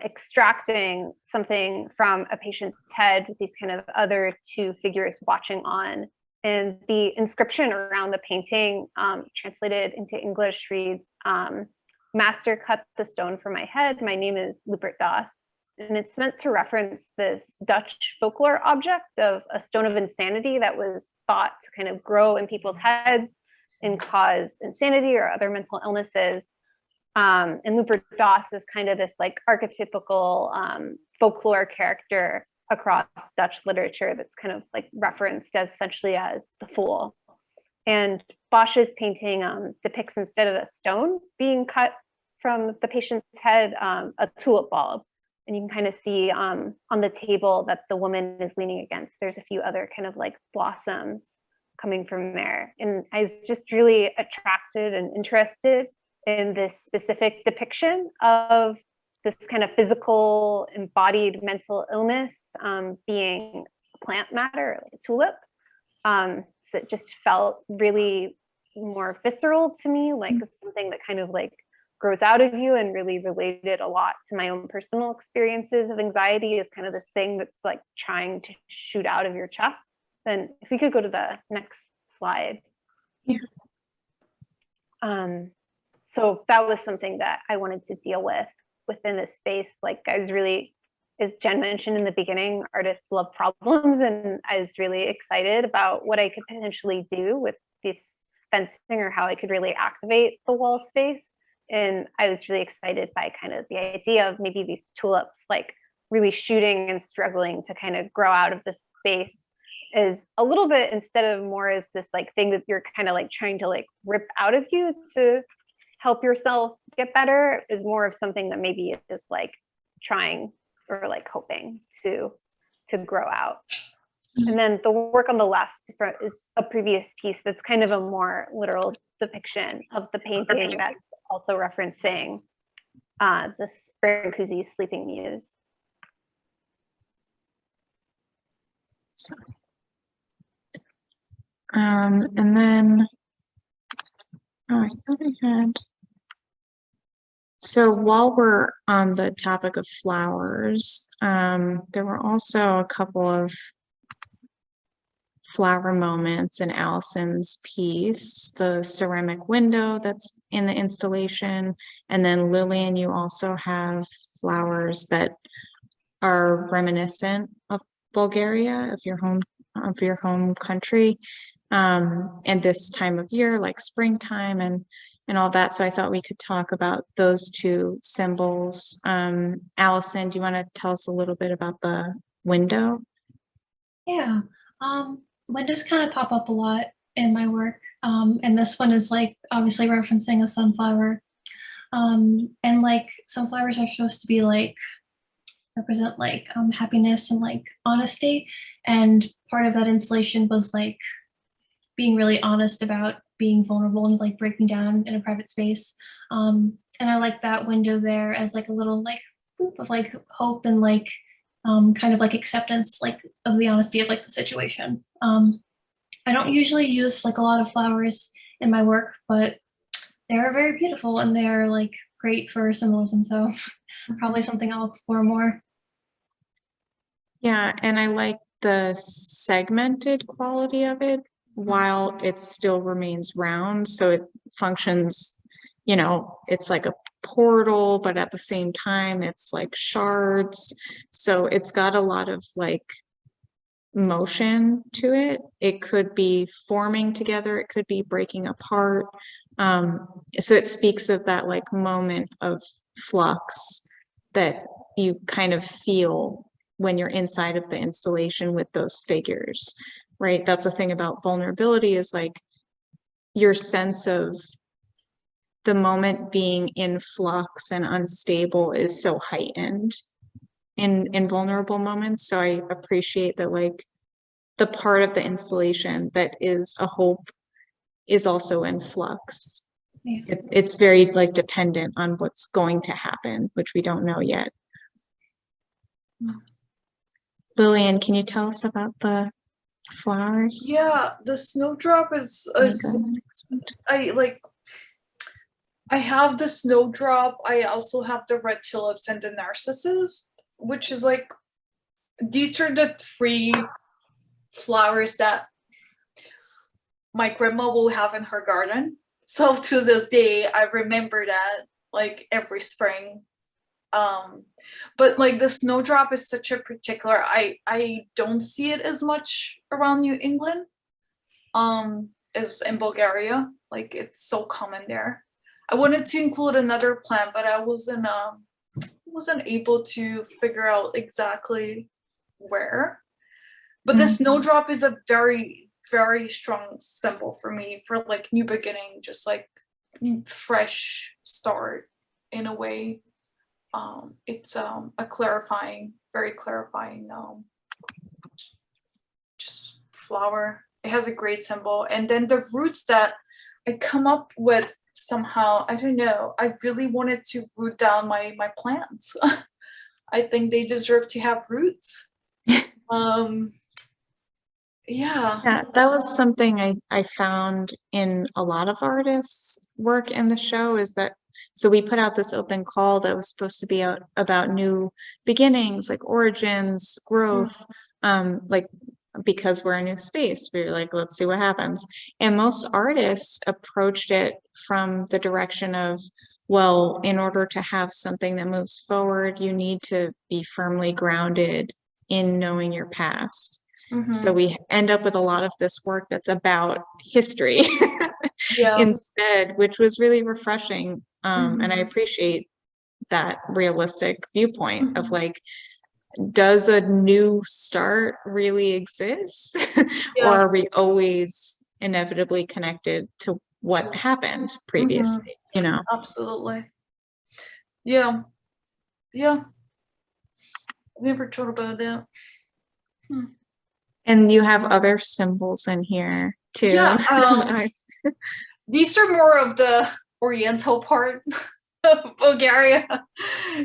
extracting something from a patient's head with these kind of other 2 figures watching on. And the inscription around the painting, translated into English, reads, "Master cut the stone from my head. My name is Lupert Das." And it's meant to reference this Dutch folklore object of a stone of insanity that was thought to kind of grow in people's heads and cause insanity or other mental illnesses. And Lupert Das is kind of this like archetypical folklore character across Dutch literature that's kind of like referenced as essentially as the fool. And Bosch's painting depicts, instead of a stone being cut from the patient's head, a tulip bulb. And you can kind of see on the table that the woman is leaning against, there's a few other kind of like blossoms coming from there. And I was just really attracted and interested in this specific depiction of this kind of physical embodied mental illness being plant matter, like a tulip. So it just felt really more visceral to me, like something that kind of like grows out of you, and really related a lot to my own personal experiences of anxiety is kind of this thing that's like trying to shoot out of your chest. Then if we could go to the next slide. Yeah. So that was something that I wanted to deal with within this space. Like I was really, as Jen mentioned in the beginning, artists love problems, and I was really excited about what I could potentially do with this fencing, or how I could really activate the wall space. And I was really excited by kind of the idea of maybe these tulips like really shooting and struggling to kind of grow out of the space is a little bit, instead of more as this like thing that you're kind of like trying to like rip out of you to help yourself get better, is more of something that maybe is just like trying or like hoping to grow out. And then the work on the left is a previous piece that's kind of a more literal depiction of the painting that's also referencing the Brancusi's Sleeping Muse. So, and then, oh, I thought I had. So while we're on the topic of flowers, there were also a couple of flower moments in Allison's piece, the ceramic window that's in the installation, and then Lillian, you also have flowers that are reminiscent of Bulgaria, of your home country, and this time of year, like springtime and all that. So I thought we could talk about those two symbols. Allison, do you want to tell us a little bit about the window? Yeah. Windows kind of pop up a lot in my work. And this one is like obviously referencing a sunflower. And like sunflowers are supposed to be like represent like happiness and like honesty. And part of that installation was like being really honest about being vulnerable and like breaking down in a private space. And I like that window there as like a little like boop of like hope and like kind of like acceptance like of the honesty of like the situation. I don't usually use like a lot of flowers in my work, but they're very beautiful and they're like great for symbolism. So probably something I'll explore more. Yeah, and I like the segmented quality of it while it still remains round. So it functions, you know, it's like a portal, but at the same time, it's like shards. So it's got a lot of like motion to it. It could be forming together, it could be breaking apart. So it speaks of that like moment of flux that you kind of feel when you're inside of the installation with those figures, right? That's the thing about vulnerability, is like your sense of the moment being in flux and unstable is so heightened in vulnerable moments. So I appreciate that like the part of the installation that is a hope is also in flux. Yeah. It's very like dependent on what's going to happen, which we don't know yet. Lillian, can you tell us about the flowers? Yeah, the snowdrop is I have the snowdrop. I also have the red tulips and the narcissus, which is like, these are the three flowers that my grandma will have in her garden. So to this day, I remember that like every spring. But like the snowdrop is such a particular, I don't see it as much around New England as in Bulgaria. Like it's so common there. I wanted to include another plant, but I wasn't able to figure out exactly where. But the snowdrop is a very, very strong symbol for me for like new beginning, just like fresh start in a way. It's a clarifying, very clarifying just flower. It has a great symbol. And then the roots that I come up with somehow, I don't know, I really wanted to root down my plants. I think they deserve to have roots. Yeah, that was something I found in a lot of artists' work in the show, is that, so we put out this open call that was supposed to be out about new beginnings, like origins, growth, like because we're a new space, we were like, let's see what happens. And most artists approached it from the direction of, well, in order to have something that moves forward, you need to be firmly grounded in knowing your past. So we end up with a lot of this work that's about history instead, which was really refreshing. And I appreciate that realistic viewpoint of like, does a new start really exist? Or are we always inevitably connected to what happened previously, you know? Absolutely. Yeah. I never thought about that. And you have other symbols in here too. Yeah, these are more of the Oriental part. Bulgaria,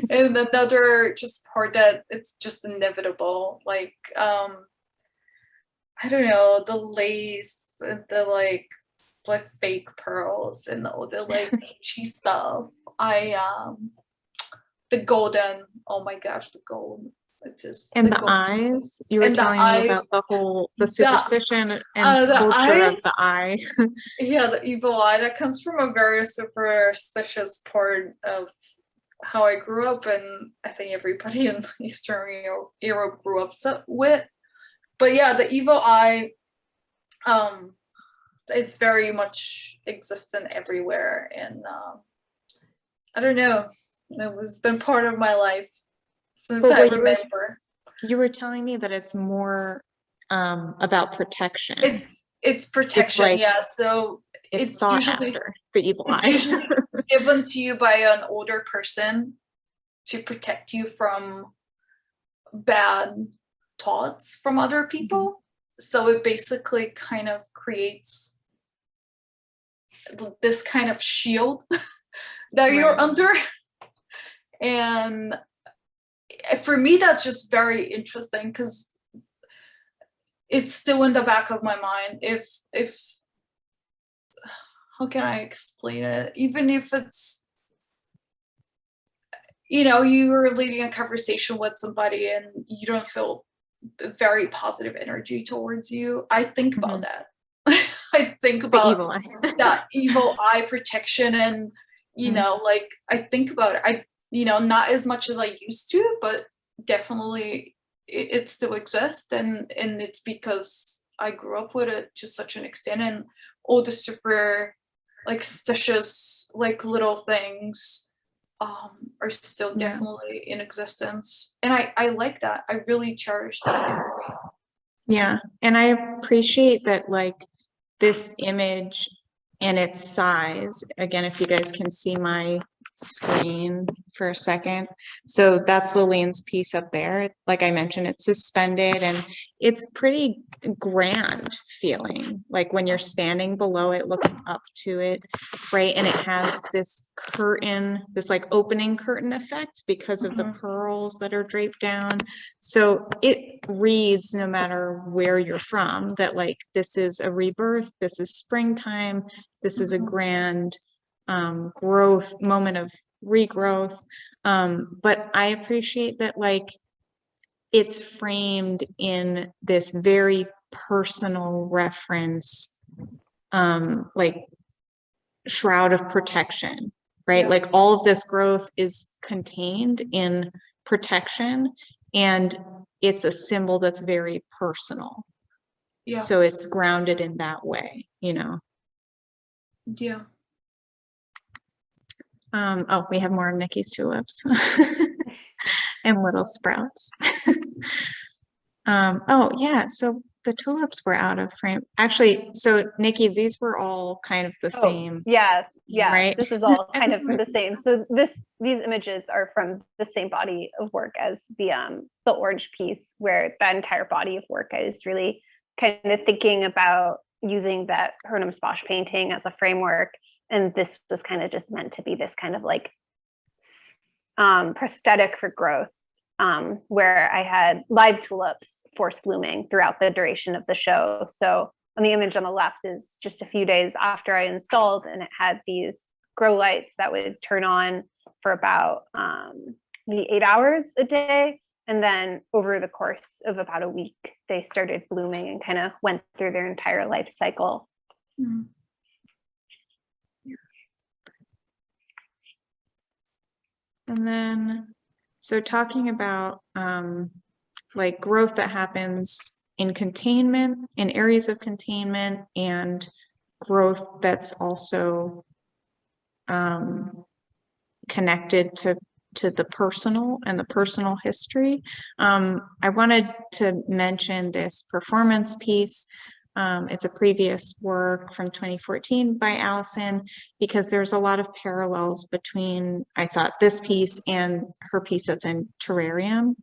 and another just part that it's just inevitable, like I don't know, the lace and the like fake pearls and all the like cheese stuff. The golden, oh my gosh, the gold. It's just And the the gold. eyes, you were And the telling me eyes, about the superstition and the culture of eyes, the eye. yeah, the evil eye, that comes from a very superstitious part of how I grew up, and I think everybody in Eastern Europe grew up with. But yeah, the evil eye, it's very much existent everywhere, and I don't know, it's been part of my life since But I what remember. you were telling me that it's more about protection. It's protection, like, yeah. So it's it's sought usually after, the evil it's eye. usually given to you by an older person to protect you from bad thoughts from other people. So it basically kind of creates this kind of shield that you're Right. under. And for me, that's just very interesting because it's still in the back of my mind. If how can I explain it? Even if it's, you know, you are leading a conversation with somebody and you don't feel very positive energy towards you, I think about that. I think The about evil eye. that evil eye protection, and you know, like I think about it. I, you know, not as much as I used to, but definitely it still exists, and it's because I grew up with it to such an extent, and all the super like stitious like little things are still definitely in existence, and I like that. I really cherish that. Yeah, and I appreciate that, like, this image and its size. Again, if you guys can see my screen for a second. So that's Lillian's piece up there. Like I mentioned, it's suspended and it's pretty grand feeling, like when you're standing below it, looking up to it, right? And it has this curtain, this like opening curtain effect because of the pearls that are draped down. So it reads, no matter where you're from, that like this is a rebirth, this is springtime, this is a grand growth, moment of regrowth. But I appreciate that like it's framed in this very personal reference, like shroud of protection, right? Like all of this growth is contained in protection, and it's a symbol that's very personal. Yeah. So it's grounded in that way, you know? Yeah. Oh, we have more of Nikki's tulips and little sprouts. Oh yeah, so the tulips were out of frame. Actually, so Nikki, these were all kind of the same. Yeah, right? This is all kind of the same. So these images are from the same body of work as the orange piece, where that entire body of work is really kind of thinking about using that Hernem Sposh painting as a framework. And this was kind of just meant to be this kind of like prosthetic for growth, where I had live tulips force blooming throughout the duration of the show. So on the image on the left is just a few days after I installed, and it had these grow lights that would turn on for about maybe 8 hours a day. And then over the course of about a week, they started blooming and kind of went through their entire life cycle. Mm. And then, so talking about like growth that happens in containment, in areas of containment, and growth that's also connected to the personal and the personal history. I wanted to mention this performance piece. It's a previous work from 2014 by Allison, because there's a lot of parallels between, I thought, this piece and her piece that's in Terrarium.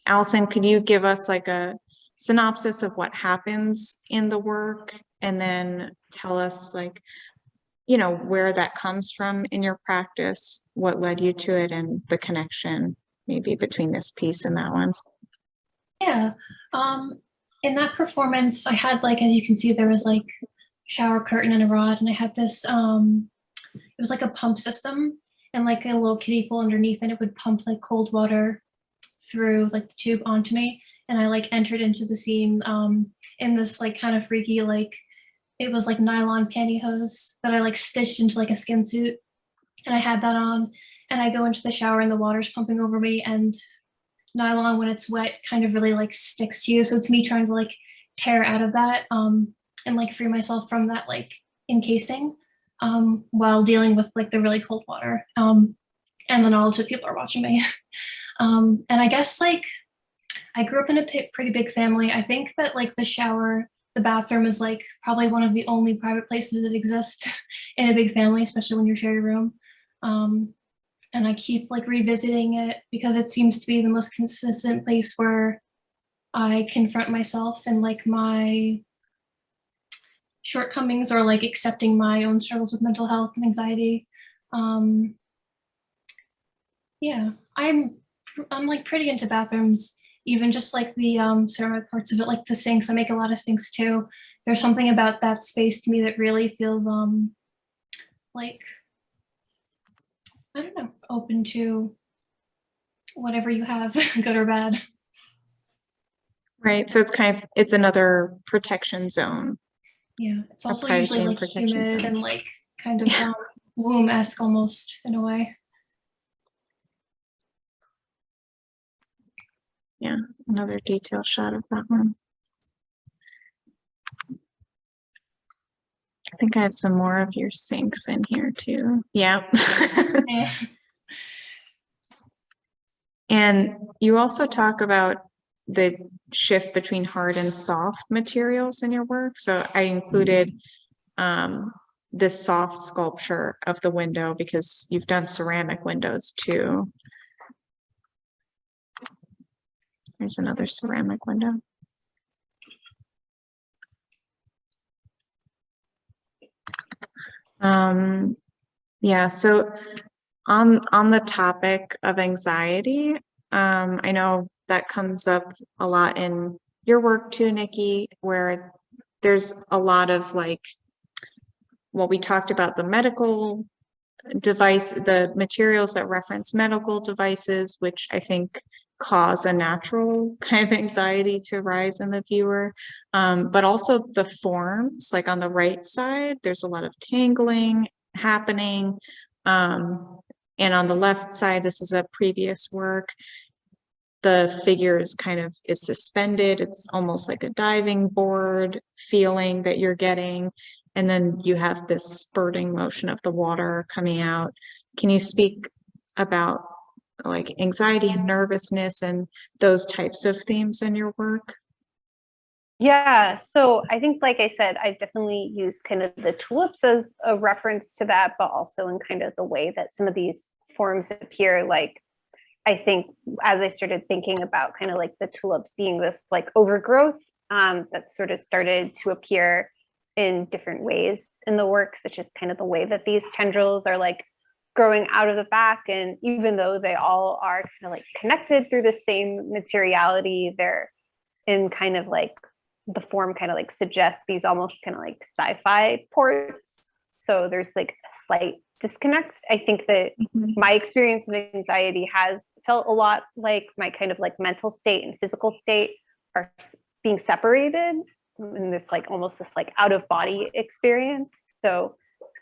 Allison, could you give us like a synopsis of what happens in the work, and then tell us like, you know, where that comes from in your practice, what led you to it, and the connection maybe between this piece and that one. Yeah. In that performance, I had like, as you can see, there was like shower curtain and a rod, and I had this, it was like a pump system and like a little kiddie pool underneath, and it would pump like cold water through like the tube onto me. And I like entered into the scene in this like kind of freaky, like it was like nylon pantyhose that I like stitched into like a skin suit. And I had that on, and I go into the shower and the water's pumping over me, and nylon when it's wet kind of really like sticks to you. So it's me trying to like tear out of that and like free myself from that like encasing while dealing with like the really cold water. And the knowledge that people are watching me. And I guess like I grew up in a pretty big family. I think that like the bathroom is like probably one of the only private places that exist in a big family, especially when you share your room. And I keep like revisiting it because it seems to be the most consistent place where I confront myself and like my shortcomings, or like accepting my own struggles with mental health and anxiety. Yeah, I'm like pretty into bathrooms, even just like the ceramic parts of it, like the sinks. I make a lot of sinks too. There's something about that space to me that really feels like, I don't know, open to whatever you have, good or bad. Right. So it's kind of, it's another protection zone. Yeah, it's A also privacy usually and like protection humid zone. and like kind of womb-esque almost in a way. Yeah, another detailed shot of that one. I think I have some more of your sinks in here too. Yeah. Yeah. And you also talk about the shift between hard and soft materials in your work. So I included this soft sculpture of the window because you've done ceramic windows too. There's another ceramic window. Yeah, so on the topic of anxiety, I know that comes up a lot in your work too, Nikki, where there's a lot of like, well, we talked about the medical device, the materials that reference medical devices, which I think cause a natural kind of anxiety to rise in the viewer, but also the forms, like on the right side, there's a lot of tangling happening. And on the left side, this is a previous work. The figure is kind of is suspended. It's almost like a diving board feeling that you're getting. And then you have this spurting motion of the water coming out. Can you speak about like anxiety and nervousness and those types of themes in your work? Yeah, so I think, like I said, I definitely use kind of the tulips as a reference to that, but also in kind of the way that some of these forms appear. Like, I think as I started thinking about kind of like the tulips being this like overgrowth that sort of started to appear in different ways in the work, such as kind of the way that these tendrils are like growing out of the back. And even though they all are kind of like connected through the same materiality, they're in kind of like the form kind of like suggests these almost kind of like sci-fi ports. So there's like a slight disconnect. I think that my experience of anxiety has felt a lot like my kind of like mental state and physical state are being separated in this like almost this like out of body experience. So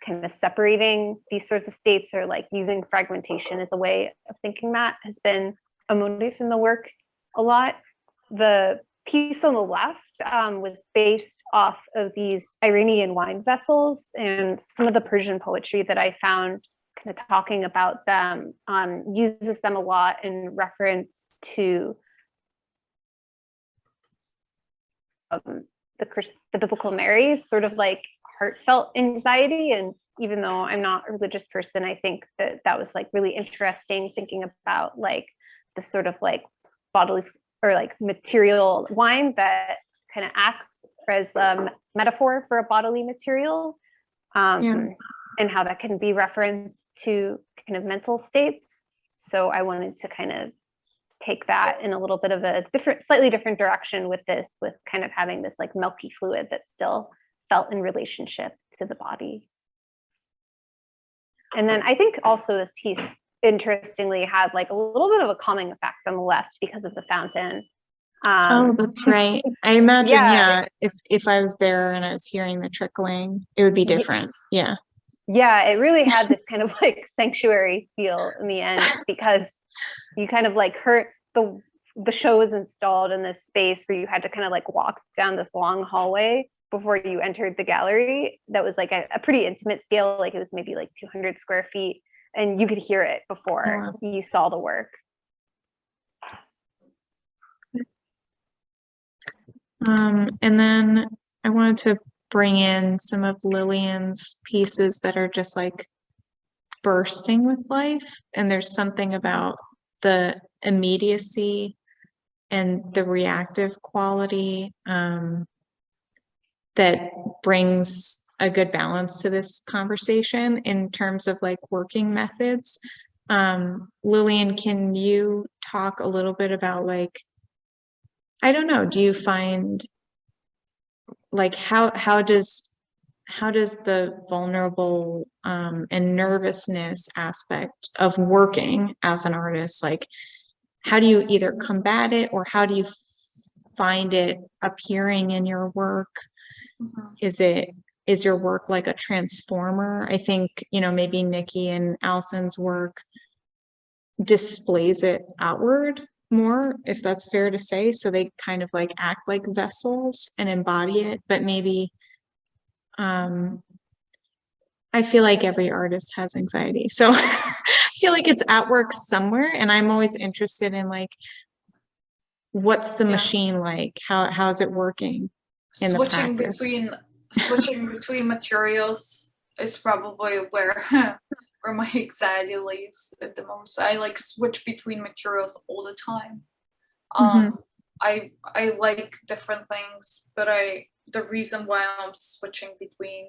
kind of separating these sorts of states, or like using fragmentation as a way of thinking, that has been a motif in the work a lot. The piece on the left was based off of these Iranian wine vessels, and some of the Persian poetry that I found kind of talking about them uses them a lot in reference to the biblical Marys, sort of like heartfelt anxiety. And even though I'm not a religious person, I think that that was like really interesting, thinking about like the sort of like bodily or like material wine that kind of acts as a metaphor for a bodily material. Yeah. and how that can be referenced to kind of mental states. So I wanted to kind of take that in a little bit of a slightly different direction with this, with kind of having this like milky fluid that still felt in relationship to the body. And then I think also this piece, interestingly, had like a little bit of a calming effect on the left because of the fountain. Oh, that's right. I imagine, yeah, if I was there and I was hearing the trickling, it would be different. Yeah. Yeah, it really had this kind of like sanctuary feel in the end, because you kind of like heard the show was installed in this space where you had to kind of like walk down this long hallway before you entered the gallery. That was like a pretty intimate scale, like it was maybe like 200 square feet, and you could hear it before you saw the work. And then I wanted to bring in some of Lillian's pieces that are just like bursting with life. And there's something about the immediacy and the reactive quality that brings a good balance to this conversation in terms of like working methods. Lillian, can you talk a little bit about like, I don't know, do you find like how does the vulnerable and nervousness aspect of working as an artist, like how do you either combat it or how do you find it appearing in your work? Is your work like a transformer? I think, you know, maybe Nikki and Allison's work displays it outward more, if that's fair to say. So they kind of like act like vessels and embody it, but maybe I feel like every artist has anxiety. So I feel like it's at work somewhere, and I'm always interested in like, what's the machine like? How is it working in the practice? Switching between materials is probably where where my anxiety lives at the most. I like switch between materials all the time. I like different things, but the reason why I'm switching between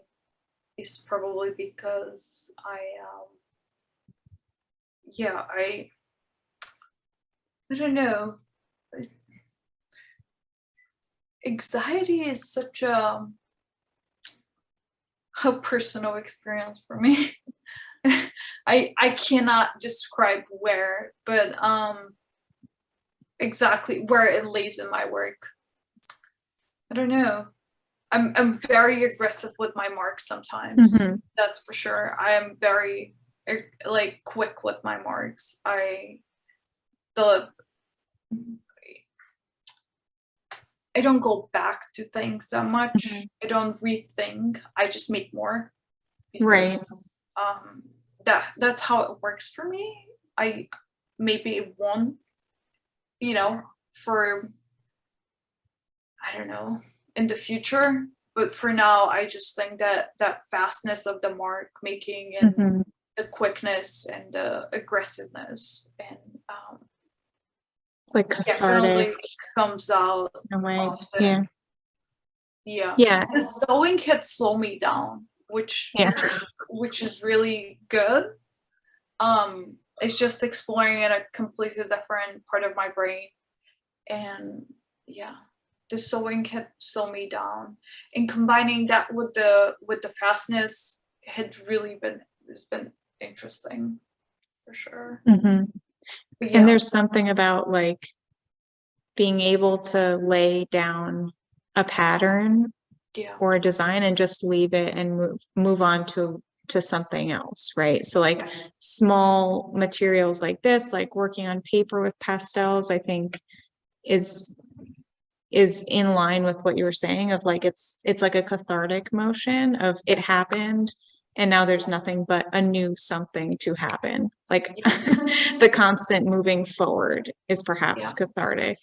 is probably because I don't know. Anxiety is such a personal experience for me. I cannot describe where, but exactly where it lays in my work. I don't know. I'm very aggressive with my marks sometimes. That's for sure. I am very like quick with my marks. I don't go back to things that much. I don't rethink. I just make more. Because, that's how it works for me. I maybe one, you know, for I don't know, in the future, but for now I just think that fastness of the mark making and the quickness and the aggressiveness and it's like cathartic, definitely comes out in a way. often. Yeah. The sewing can slow me down, which is really good. It's just exploring in a completely different part of my brain, and the sewing can slow me down, and combining that with the fastness it's been interesting for sure. And there's something about like being able to lay down a pattern or a design and just leave it and move on to something else, right? So like small materials like this, like working on paper with pastels, I think is in line with what you were saying of like it's like a cathartic motion of it happened and now there's nothing but a new something to happen. Like the constant moving forward is perhaps cathartic.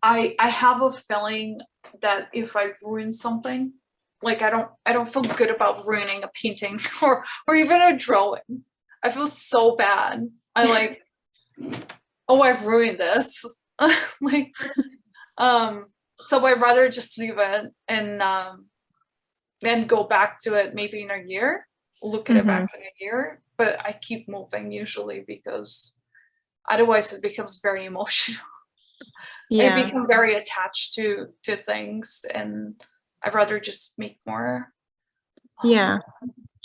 I have a feeling that if I ruin something, like I don't feel good about ruining a painting or even a drawing. I feel so bad. I like, oh, I've ruined this. Like, so I'd rather just leave it and then go back to it maybe in a year look at it back in a year, but I keep moving usually because otherwise it becomes very emotional. I become very attached to things, and I'd rather just make more. Yeah.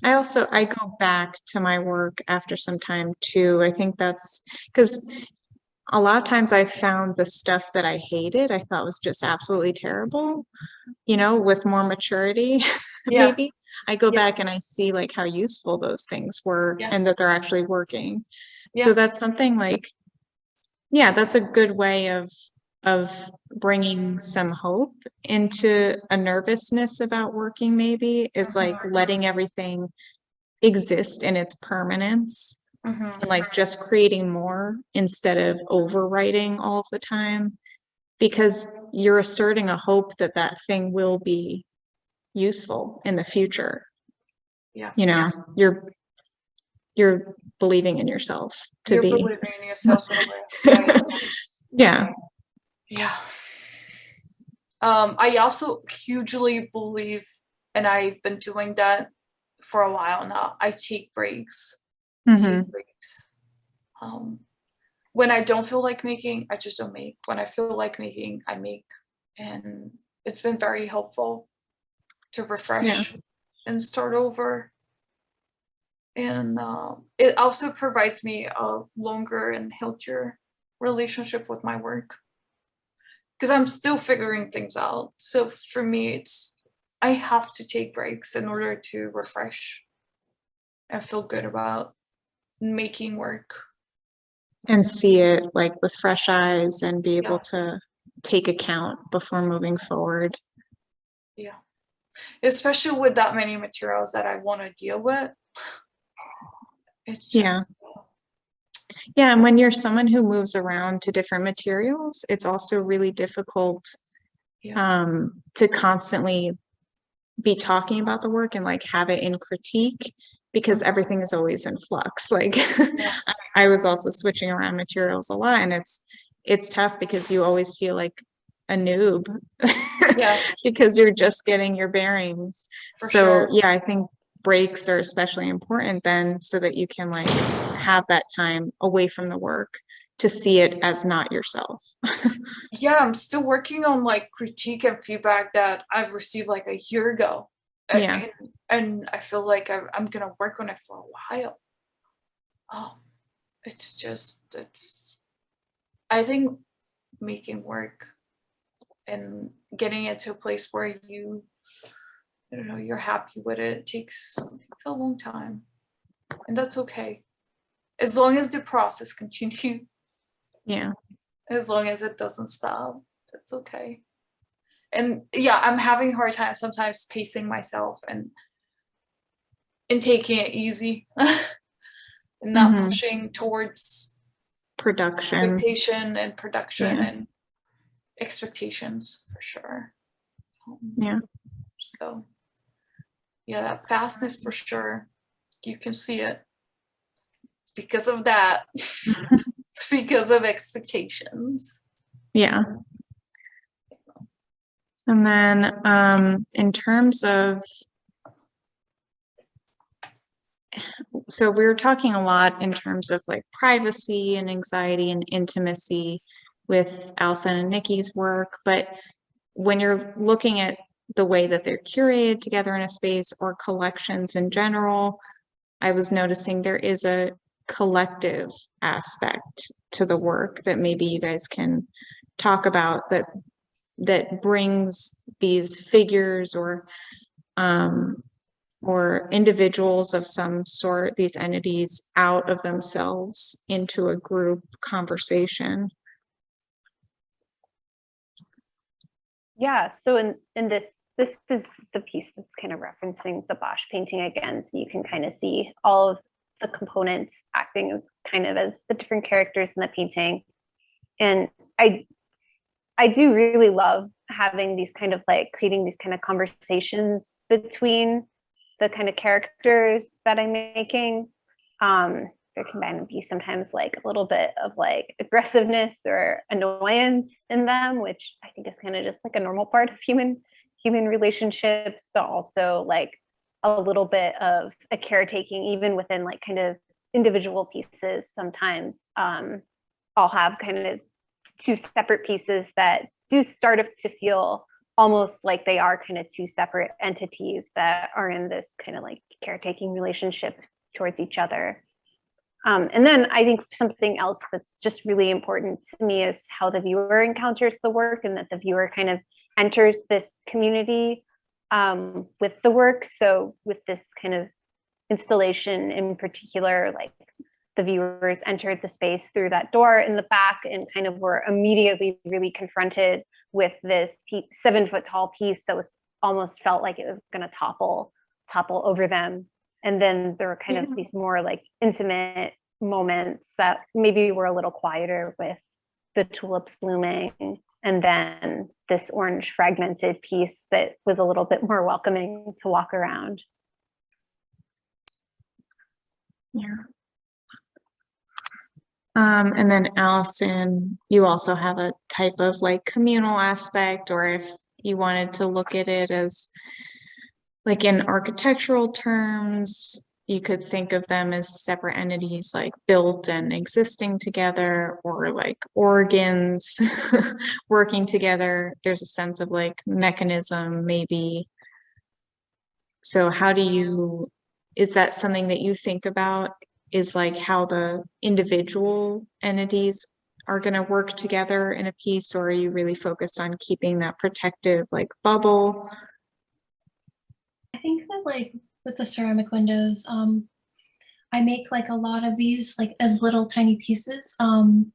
I go back to my work after some time too. I think that's because a lot of times I found the stuff that I hated, I thought was just absolutely terrible, with more maturity, Yeah. maybe. I go Yeah. back and I see like how useful those things were Yeah. and that they're actually working. Yeah. So that's something like, yeah, that's a good way of bringing some hope into a nervousness about working, maybe, is like letting everything exist in its permanence and like just creating more instead of overwriting all of the time, because you're asserting a hope that that thing will be useful in the future. Yeah. You're believing in yourself to You're be. believing in yourself in a way. Yeah. Yeah. I also hugely believe, and I've been doing that for a while now, I take breaks. Take breaks. When I don't feel like making, I just don't make. When I feel like making, I make. And it's been very helpful to refresh and start over. And it also provides me a longer and healthier relationship with my work, because I'm still figuring things out. So for me, I have to take breaks in order to refresh and feel good about making work. And see it like with fresh eyes and be able to take account before moving forward. Yeah. Especially with that many materials that I want to deal with. It's just. Yeah, and when you're someone who moves around to different materials, it's also really difficult to constantly be talking about the work and like have it in critique, because everything is always in flux. Like I was also switching around materials a lot, and it's tough because you always feel like a noob because you're just getting your bearings. I think breaks are especially important then, so that you can like have that time away from the work to see it as not yourself. I'm still working on like critique and feedback that I've received like a year ago. And I feel like I'm gonna work on it for a while. I think making work and getting it to a place where you're happy with it takes a long time, and that's okay, as long as the process continues. As long as it doesn't stop, that's okay. And I'm having a hard time sometimes pacing myself and taking it easy and not pushing towards production and expectations, for sure. So that fastness, for sure, you can see it. It's because of that. It's because of expectations. And then in terms of, so we were talking a lot in terms of like privacy and anxiety and intimacy with Alison and Nikki's work, but when you're looking at the way that they're curated together in a space or collections in general, I was noticing there is a collective aspect to the work that maybe you guys can talk about, that brings these figures or individuals of some sort, these entities, out of themselves into a group conversation. So in this is the piece that's kind of referencing the Bosch painting again, so you can kind of see all of the components acting kind of as the different characters in the painting. And I do really love having these kind of like creating these kind of conversations between the kind of characters that I'm making. There can kind of be sometimes like a little bit of like aggressiveness or annoyance in them, which I think is kind of just like a normal part of human relationships, but also like a little bit of a caretaking, even within like kind of individual pieces. Sometimes I'll have kind of two separate pieces that do start to feel almost like they are kind of two separate entities that are in this kind of like caretaking relationship towards each other. And then I think something else that's just really important to me is how the viewer encounters the work, and that the viewer kind of enters this community with the work. So with this kind of installation in particular, like the viewers entered the space through that door in the back and kind of were immediately really confronted with this 7-foot tall piece that was almost felt like it was going to topple over them. And then there were kind of these more like intimate moments that maybe were a little quieter with the tulips blooming, and then this orange fragmented piece that was a little bit more welcoming to walk around. Yeah. And then Allison, you also have a type of like communal aspect, or if you wanted to look at it as like in architectural terms, you could think of them as separate entities, like built and existing together, or like organs working together. There's a sense of like mechanism, maybe. So is that something that you think about, is like how the individual entities are going to work together in a piece, or are you really focused on keeping that protective like bubble? I think that like with the ceramic windows, I make like a lot of these like as little tiny pieces. I'm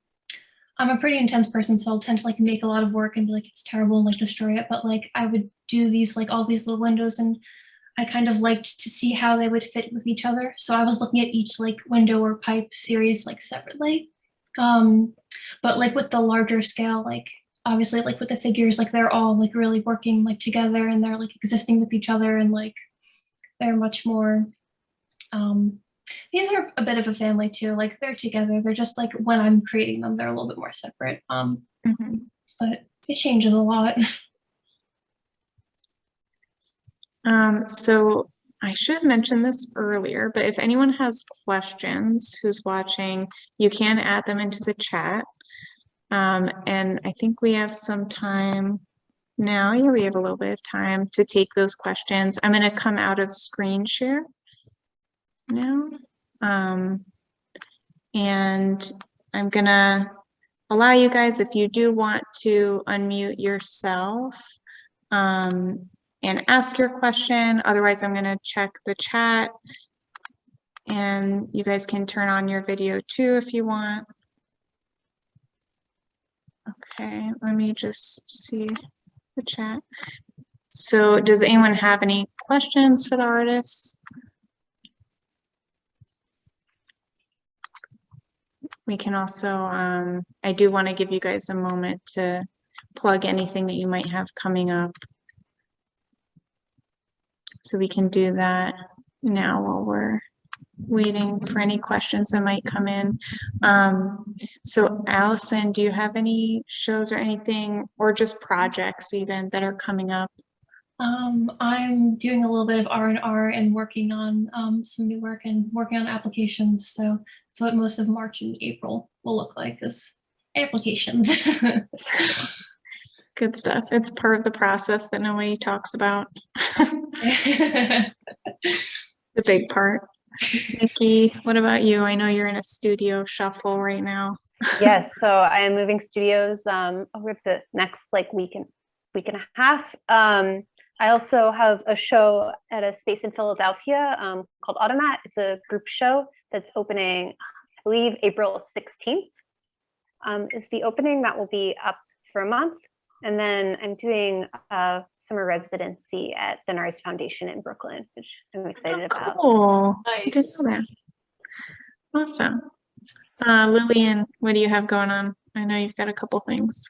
a pretty intense person, so I'll tend to like make a lot of work and be like, it's terrible and like destroy it. But like I would do these like all these little windows, and I kind of liked to see how they would fit with each other. So I was looking at each like window or pipe series like separately. But like with the larger scale, like obviously like with the figures, like they're all like really working like together, and they're like existing with each other, and like they're much more these are a bit of a family too. Like they're together. They're just like when I'm creating them, they're a little bit more separate. But it changes a lot. So I should mention this earlier, but if anyone has questions who's watching, you can add them into the chat. And I think we have some time now. Yeah, we have a little bit of time to take those questions. I'm going to come out of screen share now. And I'm going to allow you guys, if you do want to unmute yourself, and ask your question. Otherwise, I'm going to check the chat, and you guys can turn on your video too if you want. Okay, let me just see the chat. So does anyone have any questions for the artists? We can also, I do want to give you guys a moment to plug anything that you might have coming up. So we can do that now while we're waiting for any questions that might come in. So Allison, do you have any shows or anything, or just projects even that are coming up? I'm doing a little bit of R&R and working on some new work and working on applications. So that's what most of March and April will look like, is applications. Good stuff. It's part of the process that nobody talks about. The big part. Nikki, what about you? I know you're in a studio shuffle right now. Yes, so I am moving studios over the next like week and a half. I also have a show at a space in Philadelphia called Automat. It's a group show that's opening, I believe, April 16th is the opening. That will be up for a month. And then I'm doing a summer residency at the NARS Foundation in Brooklyn, which I'm excited about. Cool. Nice. I didn't know that. Awesome. Lillian, what do you have going on? I know you've got a couple things.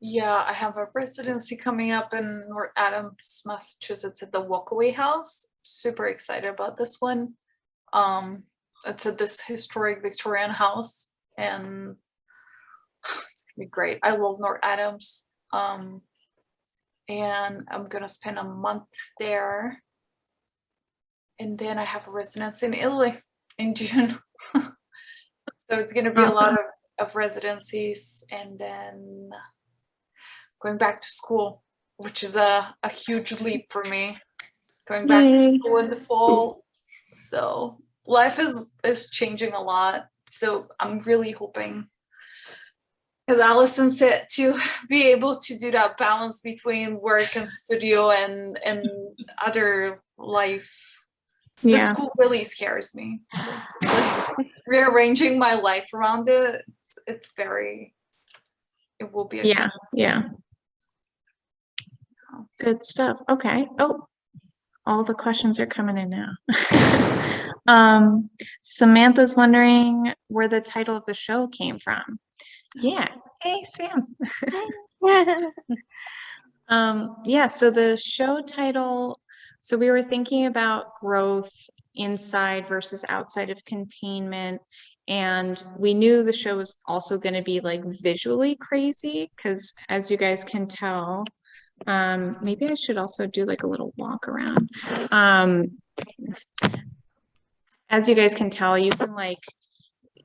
Yeah, I have a residency coming up in North Adams, Massachusetts at the Walkaway House. Super excited about this one. It's at this historic Victorian house, and it's gonna be great. I love North Adams. And I'm gonna spend a month there. and then I have a residence in Italy in June. So it's going to be a lot Awesome. of residencies, and then going back to school, which is a huge leap for me. Going back Yay. to school in the fall. So life is changing a lot. So I'm really hoping, as Allison said, to be able to do that balance between work and studio and other life. The Yeah. school really scares me. It's like rearranging my life around it. It will be a Yeah. challenge. Yeah. Good stuff. Okay. Oh, all the questions are coming in now. Samantha's wondering where the title of the show came from. Yeah. Hey, Sam. Yeah, so the show title, so we were thinking about growth inside versus outside of containment. And we knew the show was also going to be like visually crazy because, as you guys can tell, maybe I should also do like a little walk around. As you guys can tell, you can like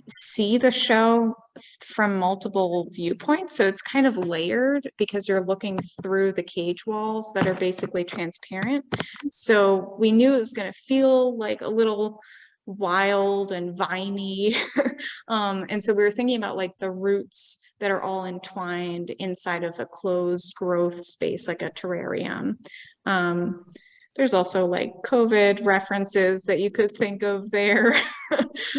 see the show from multiple viewpoints. So it's kind of layered because you're looking through the cage walls that are basically transparent. So we knew it was going to feel like a little wild and viney. And so we were thinking about like the roots that are all entwined inside of a closed growth space, like a terrarium. There's also like COVID references that you could think of there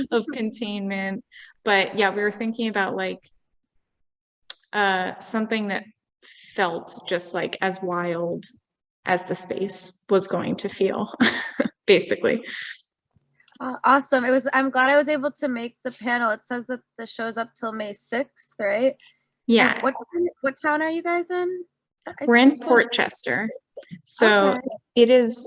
of containment. But yeah, we were thinking about like something that felt just like as wild as the space was going to feel, basically. Awesome. I'm glad I was able to make the panel. It says that the show's up till May 6th, right? Yeah. What town are you guys in? We're in Port Chester. So Okay. it is,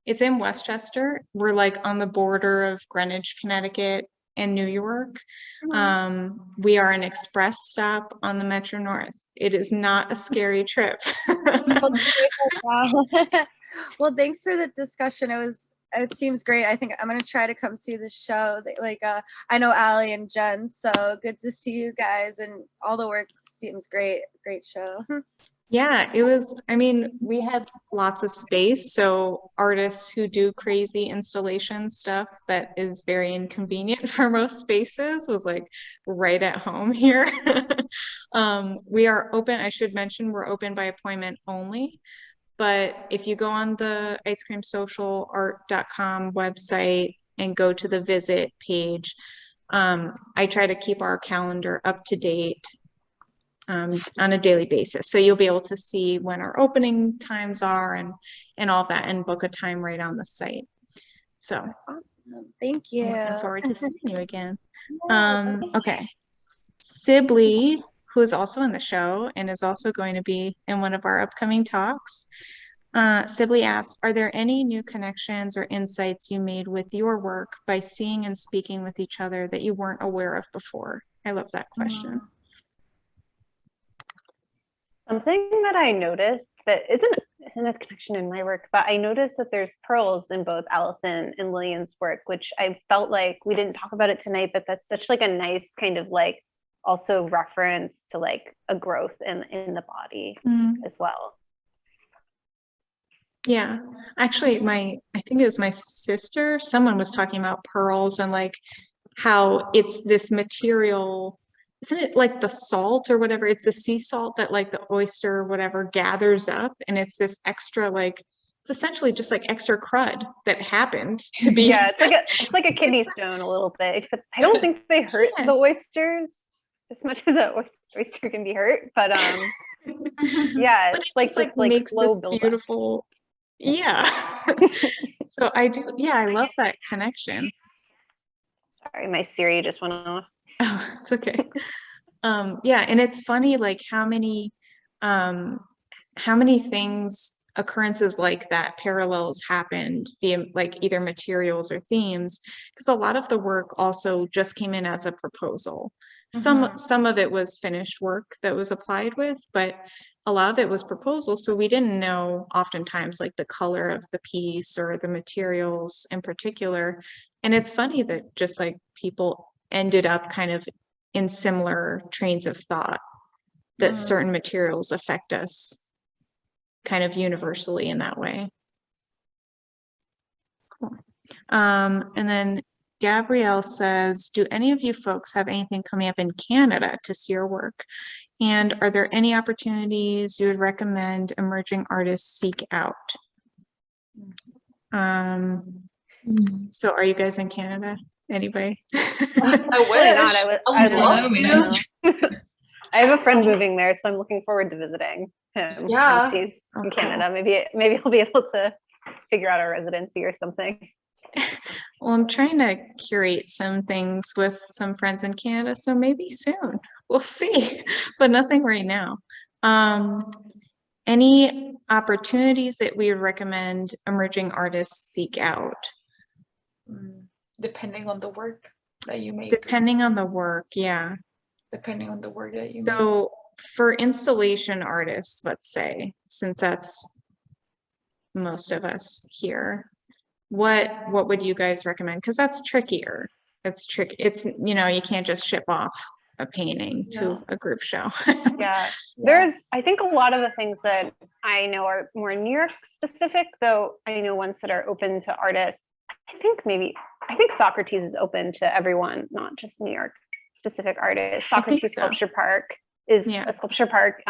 it's in Westchester. We're like on the border of Greenwich, Connecticut and New York. We are an express stop on the Metro North. It is not a scary trip. Well, thanks for the discussion. It seems great. I think I'm gonna try to come see the show. I know Allie and Jen, so good to see you guys, and all the work seems great. Great show. Yeah, it was, I mean, we had lots of space. So artists who do crazy installation stuff that is very inconvenient for most spaces was like right at home here. We are open, I should mention, we're open by appointment only. But if you go on the icecreamsocialart.com website and go to the visit page, I try to keep our calendar up to date on a daily basis. So you'll be able to see when our opening times are and all that, and book a time right on the site. So Thank you. looking forward to seeing you again. Okay. Sibley, who is also in the show and is also going to be in one of our upcoming talks. Sibley asks, are there any new connections or insights you made with your work by seeing and speaking with each other that you weren't aware of before? I love that question. Something that I noticed that isn't a connection in my work, but I noticed that there's pearls in both Allison and Lillian's work, which I felt like we didn't talk about it tonight, but that's such like a nice kind of like also reference to like a growth in the body as well. Yeah, actually I think it was my sister, someone was talking about pearls and like how it's this material. Isn't it like the salt or whatever? It's a sea salt that like the oyster or whatever gathers up, and it's this extra like it's essentially just like extra crud that happened to be. Yeah, it's like a kidney stone a little bit, except I don't think they hurt the oysters as much as an oyster can be hurt. But yeah, But it's it like just, this like makes slow this buildup. beautiful. Yeah. So I do. Yeah, I love that connection. Sorry, my Siri just went off. Oh, it's okay. Yeah, and it's funny like how many things, occurrences like that, parallels happened via like either materials or themes, because a lot of the work also just came in as a proposal. Some of it was finished work that was applied with, but a lot of it was proposal. So we didn't know oftentimes like the color of the piece or the materials in particular. And it's funny that just like people ended up kind of in similar trains of thought, that certain materials affect us kind of universally in that way. Cool. And then Gabrielle says, do any of you folks have anything coming up in Canada to see your work? And are there any opportunities you would recommend emerging artists seek out? So are you guys in Canada? Anybody? I Really not. wish. I would love love to. to. I have a friend moving there, so I'm looking forward to visiting him. Yeah. Once he's in Okay. Canada. Maybe he'll be able to figure out a residency or something. Well, I'm trying to curate some things with some friends in Canada, so maybe soon. We'll see, but nothing right now. Any opportunities that we would recommend emerging artists seek out? Depending on the work that you make. Depending on the work, yeah. Depending on the work that you make. So for installation artists, let's say, since that's most of us here, what would you guys recommend? Because that's trickier. It's tricky. It's, you know, you can't just ship off a painting to a group show. Yeah. I think a lot of the things that I know are more New York specific, though I know ones that are open to artists. I think Socrates is open to everyone, not just New York specific artists. Socrates so. Sculpture Park is Yeah. a sculpture park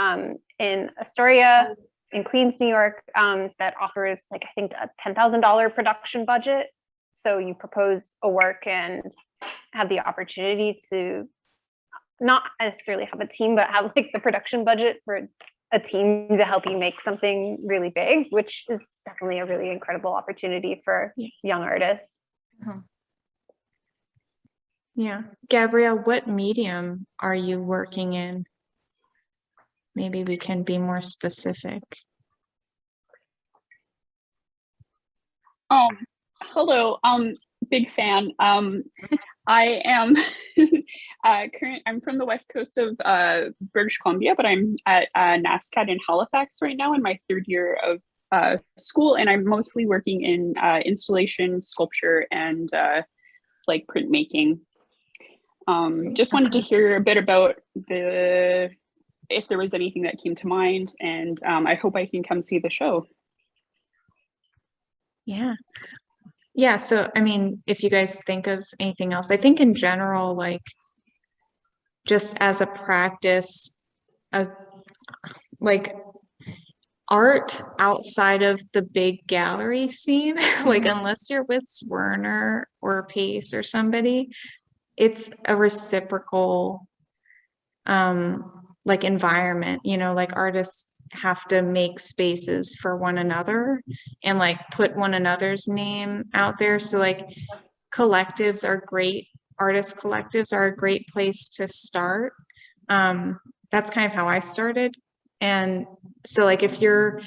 in Astoria, in Queens, New York, that offers like, I think a $10,000 production budget. So you propose a work and have the opportunity to not necessarily have a team, but have like the production budget for a team to help you make something really big, which is definitely a really incredible opportunity for young artists. Yeah. Gabrielle, what medium are you working in? Maybe we can be more specific. Hello, big fan. I am I'm from the west coast of British Columbia, but I'm at NASCAD in Halifax right now in my third year of school, and I'm mostly working in installation, sculpture, and like printmaking. Just wanted to hear a bit about if there was anything that came to mind, and I hope I can come see the show. Yeah. Yeah. So, I mean, if you guys think of anything else, I think in general, like just as a practice of like art outside of the big gallery scene, like unless you're with Werner or Pace or somebody, it's a reciprocal like environment, you know, like artists have to make spaces for one another and like put one another's name out there. So like collectives are great. Artist collectives are a great place to start. That's kind of how I started. And so like if you're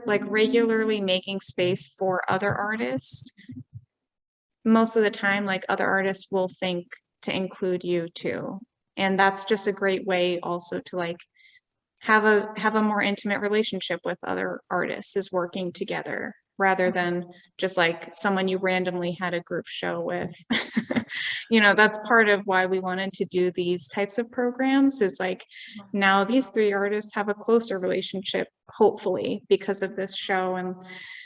like regularly making space for other artists, most of the time like other artists will think to include you too. And that's just a great way also to like have a more intimate relationship with other artists, is working together rather than just like someone you randomly had a group show with. You know, that's part of why we wanted to do these types of programs, is like now these three artists have a closer relationship, hopefully, because of this show. And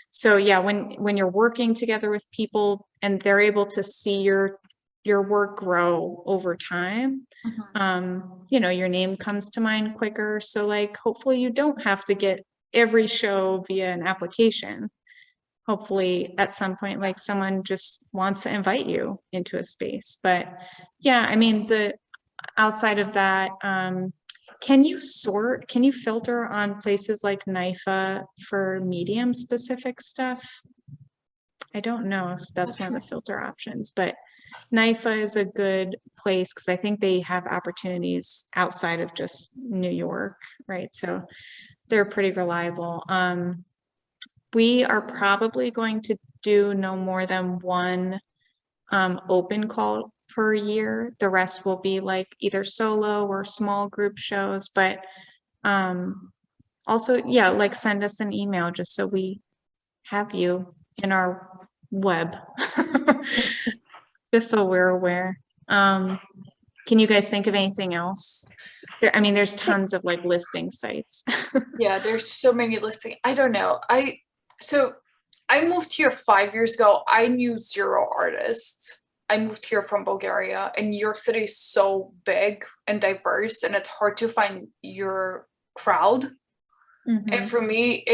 so yeah, when you're working together with people and they're able to see your work grow over time, you know, your name comes to mind quicker. So like, hopefully you don't have to get every show via an application. Hopefully at some point, like someone just wants to invite you into a space. But yeah, I mean, outside of that, can you filter on places like NIFA for medium specific stuff? I don't know if that's one of the filter options, but NIFA is a good place because I think they have opportunities outside of just New York, right? So they're pretty reliable. We are probably going to do no more than one open call per year. The rest will be like either solo or small group shows, but also, yeah, like send us an email just so we have you in our web, just so we're aware. Can you guys think of anything else? I mean, there's tons of like listing sites. Yeah, there's so many listing. I don't know. So I moved here 5 years ago. I knew zero artists. I moved here from Bulgaria, and New York City is so big and diverse, and it's hard to find your crowd. And for me,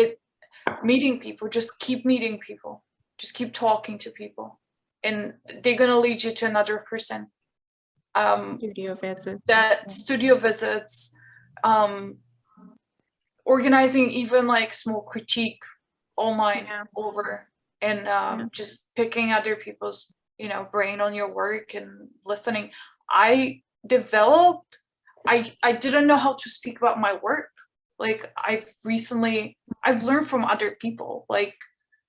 meeting people, just keep meeting people, just keep talking to people, and they're gonna lead you to another person. Studio visits. Studio visits, organizing even like small critique online over, and just picking other people's, brain on your work and listening. I didn't know how to speak about my work. Like I've learned from other people, like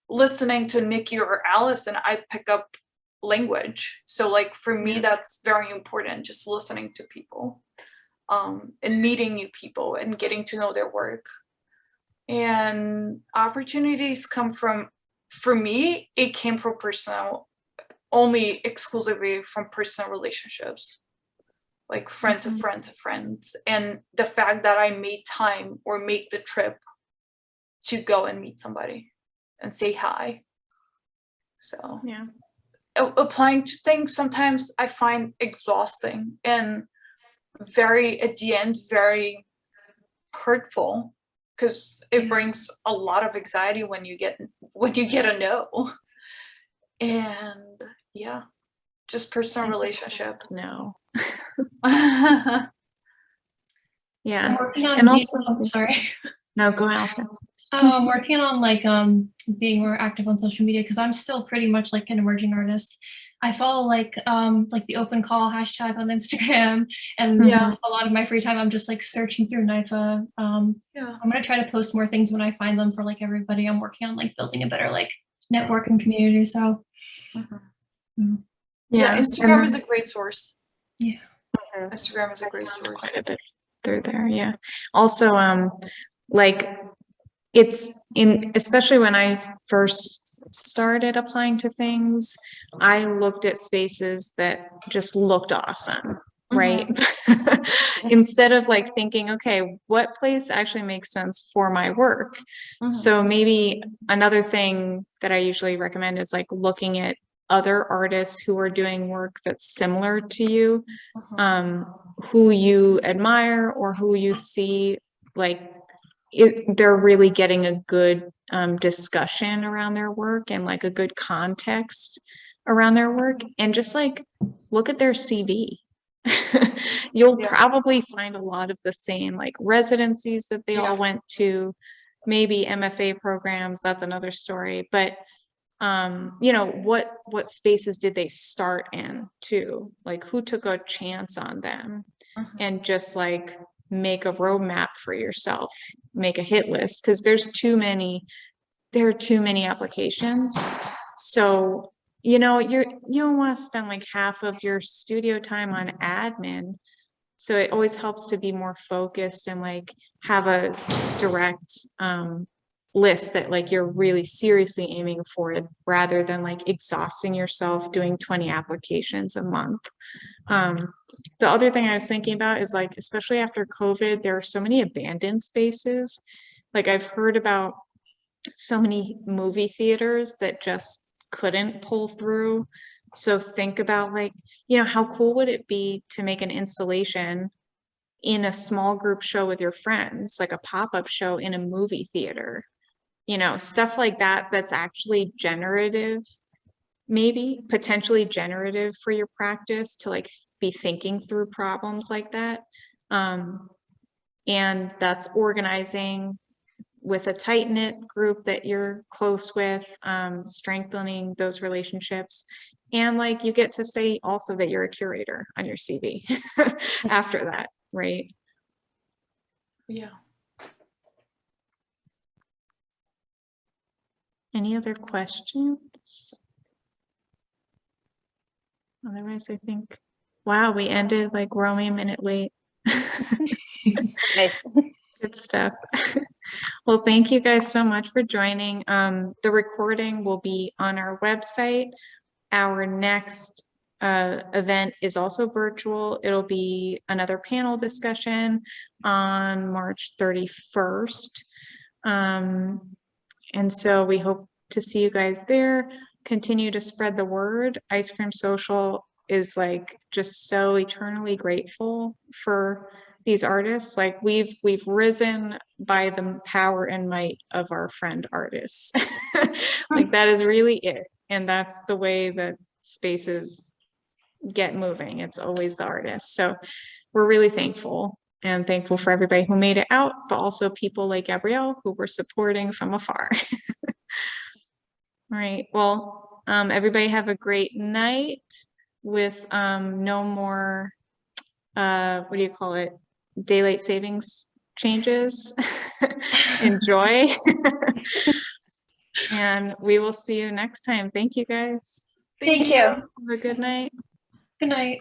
listening to Nikki or Allison, I pick up language. So like for me, that's very important, just listening to people, and meeting new people and getting to know their work. And opportunities come from, for me, it came from only exclusively from personal relationships, like friends of friends of friends, and the fact that I made time or make the trip to go and meet somebody and say hi. So Yeah. Applying to things sometimes I find exhausting and at the end, very hurtful, because it brings a lot of anxiety when you get a no. And just personal relationships. No. I'm Yeah. working on And being, also, sorry. no, go Allison. I'm working on like being more active on social media, because I'm still pretty much like an emerging artist. I follow like the open call hashtag on Instagram, and a lot of my free time I'm just like searching through NIFA. I'm gonna try to post more things when I find them for like everybody. I'm working on like building a better like network and community. So Instagram is a great source. Yeah. Instagram is a great source. Quite a bit through there, yeah. Also, like it's especially when I first started applying to things, I looked at spaces that just looked awesome, right? Instead of like thinking, okay, what place actually makes sense for my work? So maybe another thing that I usually recommend is like looking at other artists who are doing work that's similar to you, who you admire or who you see like they're really getting a good discussion around their work and like a good context around their work, and just like look at their CV. You'll probably find a lot of the same like residencies that they all went to, maybe MFA programs, that's another story, but what spaces did they start in too? Like who took a chance on them, and just like make a roadmap for yourself, make a hit list, because there are too many applications. So, you don't want to spend like half of your studio time on admin. So it always helps to be more focused and like have a direct list that like you're really seriously aiming for it, rather than like exhausting yourself doing 20 applications a month. The other thing I was thinking about is like, especially after COVID, there are so many abandoned spaces. Like I've heard about so many movie theaters that just couldn't pull through. So think about like, how cool would it be to make an installation in a small group show with your friends, like a pop-up show in a movie theater, stuff like that, that's actually generative, maybe potentially generative for your practice to like be thinking through problems like that. And that's organizing with a tight-knit group that you're close with, strengthening those relationships. And like you get to say also that you're a curator on your CV after that, right? Yeah. Any other questions? Otherwise, I think, wow, we ended like we're only a minute late. Nice. Good stuff. Well, thank you guys so much for joining. The recording will be on our website. Our next event is also virtual. It'll be another panel discussion on March 31st. And so we hope to see you guys there. Continue to spread the word. Ice Cream Social is like just so eternally grateful for these artists. Like we've risen by the power and might of our friend artists. Like that is really it. And that's the way that spaces get moving. It's always the artists. So we're really thankful and thankful for everybody who made it out, but also people like Gabrielle who were supporting from afar. All right. Well, everybody have a great night with no more, what do you call it? Daylight savings changes. Enjoy. And we will see you next time. Thank you guys. Thank you. Have a good night. Good night.